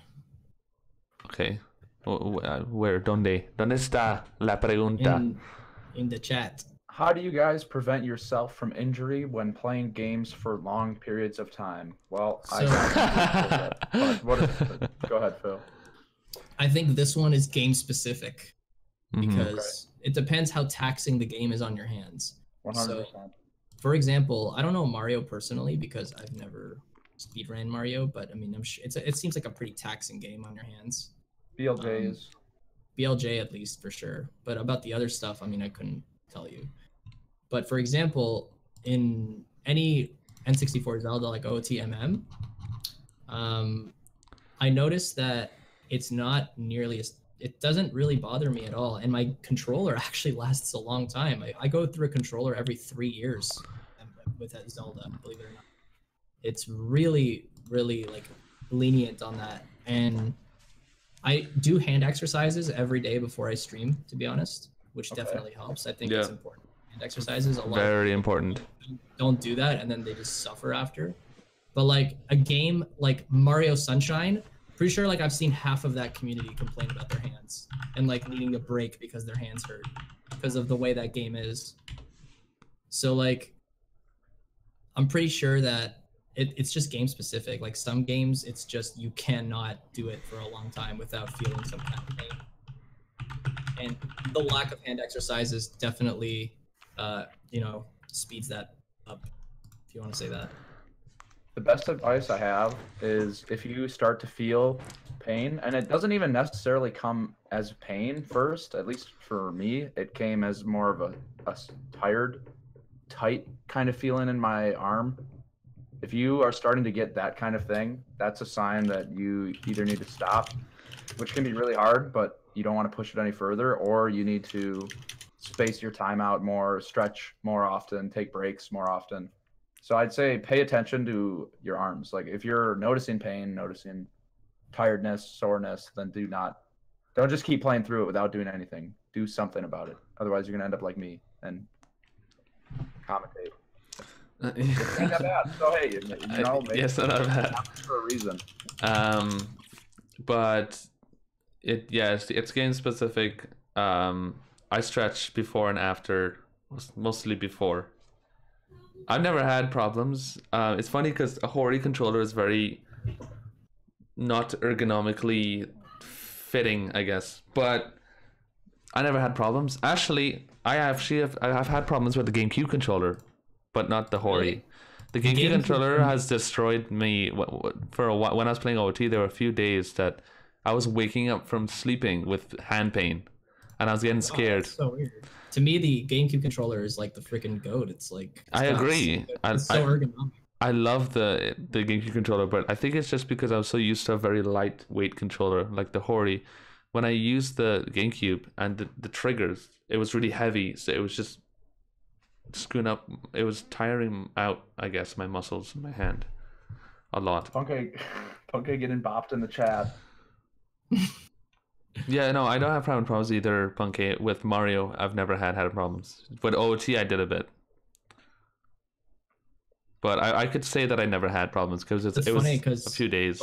Speaker 2: Okay. Where? ¿Dónde está la pregunta?
Speaker 3: In the chat.
Speaker 1: How do you guys prevent yourself from injury when playing games for long periods of time? Well, I got but what is it? Go ahead, Phil.
Speaker 3: I think this one is game specific, because it depends how taxing the game is on your hands.
Speaker 1: 100%.
Speaker 3: So, for example, I don't know Mario personally because I've never speedran Mario, but I mean, I'm sure it seems like a pretty taxing game on your hands.
Speaker 1: BLJ is.
Speaker 3: BLJ at least for sure, but about the other stuff, I mean, I couldn't tell you. But for example, in any N64 Zelda like OTMM, I noticed that it's not nearly as, it doesn't really bother me at all, and my controller actually lasts a long time. I go through a controller every 3 years with that Zelda, believe it or not. It's really, really like lenient on that, and I do hand exercises every day before I stream, to be honest, which definitely helps. I think it's important. Hand exercises, a lot
Speaker 2: very important.
Speaker 3: Don't do that, and then they just suffer after. But like a game like Mario Sunshine, pretty sure like I've seen half of that community complain about their hands and like needing a break because their hands hurt because of the way that game is. So like, I'm pretty sure that it's just game specific. Like some games, it's just you cannot do it for a long time without feeling some kind of pain. And the lack of hand exercises definitely, speeds that up, if you want to say that.
Speaker 1: The best advice I have is if you start to feel pain, and it doesn't even necessarily come as pain first, at least for me, it came as more of a tired, tight kind of feeling in my arm. If you are starting to get that kind of thing, that's a sign that you either need to stop, which can be really hard, but you don't want to push it any further, or you need to space your time out more, stretch more often, take breaks more often. So I'd say pay attention to your arms. Like if you're noticing pain, noticing tiredness, soreness, then don't just keep playing through it without doing anything. Do something about it. Otherwise you're gonna end up like me and commentate. It's not that bad. So hey, maybe
Speaker 2: yes, not bad.
Speaker 1: For a reason.
Speaker 2: But it's game specific. I stretch before and after, mostly before. I've never had problems. It's funny because a Hori controller is very not ergonomically fitting, I guess. But I never had problems. Actually, I have had problems with the GameCube controller, but not the Hori.
Speaker 3: Really?
Speaker 2: The GameCube controller has destroyed me for a while. When I was playing OT, there were a few days that I was waking up from sleeping with hand pain, and I was getting scared.
Speaker 3: That's so weird. To me, the GameCube controller is like the freaking goat. It's like
Speaker 2: I agree.
Speaker 3: It's so ergonomic.
Speaker 2: I love the GameCube controller, but I think it's just because I was so used to a very lightweight controller like the Hori. When I used the GameCube and the triggers, it was really heavy, so it was just screwing up. It was tiring out, I guess, my muscles in my hand. a lot.
Speaker 1: Punkay getting bopped in the chat.
Speaker 2: Yeah, no, I don't have problems either, Punkay. With Mario, I've never had problems. With OOT, I did a bit. But I could say that I never had problems because it was a few days.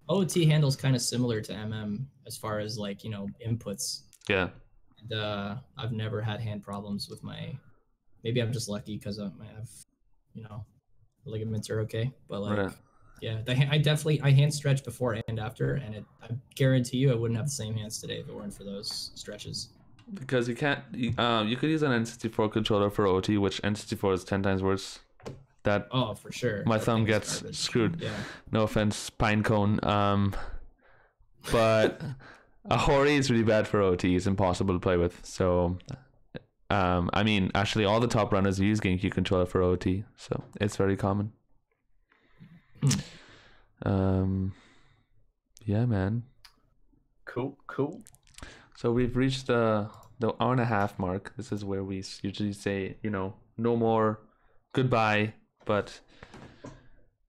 Speaker 3: OOT handles kind of similar to MM as far as like, inputs.
Speaker 2: Yeah.
Speaker 3: And, I've never had hand problems with my. Maybe I'm just lucky because I have, ligaments are okay. But like,
Speaker 2: right.
Speaker 3: yeah, I hand stretch before and after, and I guarantee you I wouldn't have the same hands today if it weren't for those stretches.
Speaker 2: Because you can't. You could use an N64 controller for OT, which N64 is 10 times worse.
Speaker 3: Oh, for sure.
Speaker 2: My thumb gets screwed.
Speaker 3: Yeah.
Speaker 2: No offense, Pinecone. But a Hori is really bad for OT. It's impossible to play with. So, I mean, actually, all the top runners use GameCube controller for OT, so it's very common. Yeah, man.
Speaker 1: Cool.
Speaker 2: So we've reached the hour and a half mark. This is where we usually say, no more, goodbye. But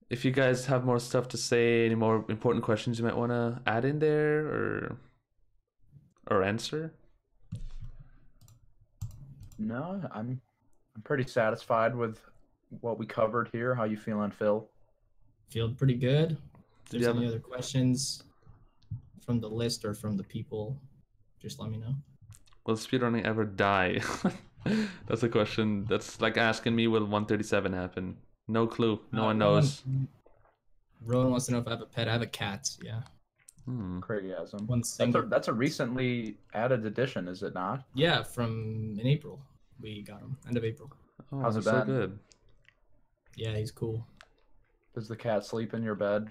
Speaker 2: if you guys have more stuff to say, any more important questions you might want to add in there or answer.
Speaker 1: No, I'm pretty satisfied with what we covered here. How you feeling, Phil?
Speaker 3: Feel pretty good. If there's any other questions from the list or from the people, just let me know.
Speaker 2: Will speedrunning ever die? That's a question. That's like asking me, will 137 happen? No clue. No one knows.
Speaker 3: Rowan wants to know if I have a pet. I have a cat. Yeah.
Speaker 1: Craigasm. That's a recently added addition, is it not?
Speaker 3: Yeah, in April. We got him. End of April.
Speaker 2: Oh, how's it been? So good.
Speaker 3: Yeah, he's cool.
Speaker 1: Does the cat sleep in your bed?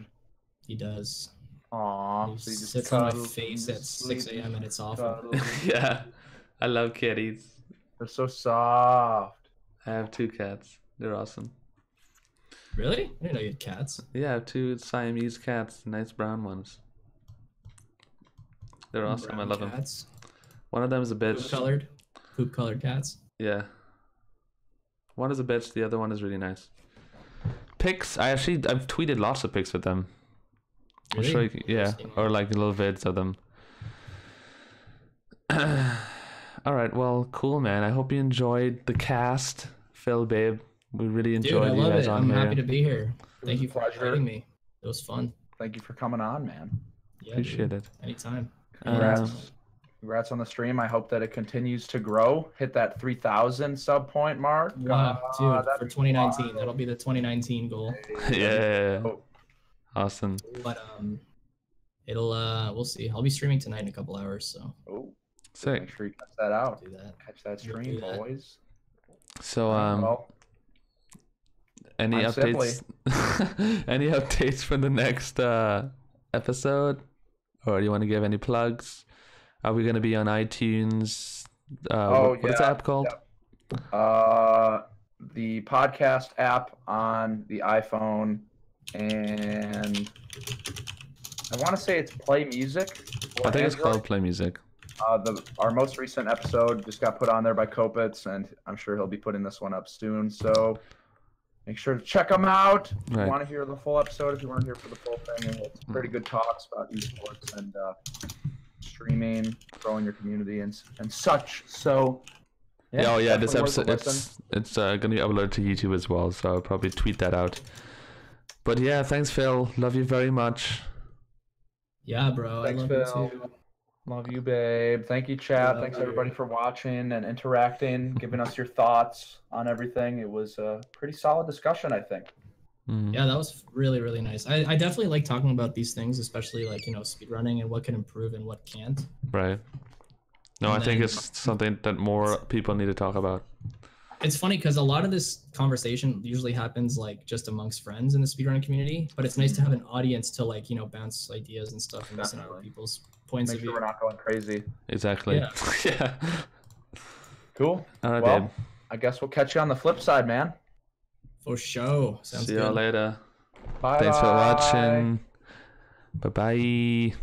Speaker 3: He does.
Speaker 1: Aww.
Speaker 3: He sits on my face at 6 a.m. and it's awful.
Speaker 2: Yeah. I love kitties.
Speaker 1: They're so soft.
Speaker 2: I have 2 cats. They're awesome.
Speaker 3: Really? I didn't know you had cats.
Speaker 2: Yeah, I have 2 Siamese cats, nice brown ones. They're awesome.
Speaker 3: Brown
Speaker 2: I love
Speaker 3: cats.
Speaker 2: them. One of them is a bitch.
Speaker 3: Poop colored cats.
Speaker 2: Yeah. One is a bitch. The other one is really nice. Pics. I've tweeted lots of pics with them.
Speaker 3: Really?
Speaker 2: I'll show you, yeah, or like little vids of them. All right. Well, cool, man. I hope you enjoyed the cast, Phil, babe. We really enjoyed you guys on here.
Speaker 3: I'm happy to be here. Thank you for inviting me. It was fun.
Speaker 1: Thank you for coming on, man.
Speaker 3: Yeah,
Speaker 2: appreciate it.
Speaker 3: Anytime.
Speaker 1: Congrats on the stream. I hope that it continues to grow. Hit that 3,000 sub point mark.
Speaker 3: Wow, dude, for 2019. That'll be the 2019 goal.
Speaker 2: Yeah. Awesome.
Speaker 3: But we'll see. I'll be streaming tonight in a couple hours, so.
Speaker 1: Oh,
Speaker 2: sick.
Speaker 1: Make sure you catch that out.
Speaker 3: Do that.
Speaker 1: Catch that stream, boys.
Speaker 2: So any updates? Any updates for the next episode? Or do you want to give any plugs? Are we going to be on iTunes? What is the app called?
Speaker 1: The podcast app on the iPhone, and I want to say it's Play Music.
Speaker 2: I think it's called Play Music.
Speaker 1: Our most recent episode just got put on there by Kopitz, and I'm sure he'll be putting this one up soon. So make sure to check them out. If you want to hear the full episode, if you weren't here for the full thing, it's pretty good talks about esports and streaming, growing your community and such. So
Speaker 2: yeah, this episode it's gonna be uploaded to YouTube as well, so I'll probably tweet that out. But yeah, thanks, Phil. Love you very much.
Speaker 3: Yeah, bro.
Speaker 1: Thanks,
Speaker 3: I love
Speaker 1: Phil.
Speaker 3: you too.
Speaker 1: Love you, babe. Thank you, chat. Thanks everybody for watching and interacting, giving us your thoughts on everything. It was a pretty solid discussion, I think.
Speaker 3: Yeah, that was really, really nice. I definitely like talking about these things, especially like, speedrunning and what can improve and what can't.
Speaker 2: Right. No, I think it's something that more people need to talk about.
Speaker 3: It's funny because a lot of this conversation usually happens like just amongst friends in the speedrunning community, but it's nice to have an audience to like, bounce ideas and stuff and listen to other people's points of view.
Speaker 1: Make sure we're not going crazy.
Speaker 2: Exactly. Yeah.
Speaker 1: Cool.
Speaker 2: All right, babe.
Speaker 1: I guess we'll catch you on the flip side, man.
Speaker 3: For sure. Sounds
Speaker 2: See
Speaker 3: good.
Speaker 2: y'all later.
Speaker 1: Bye.
Speaker 2: Thanks for watching. Bye-bye.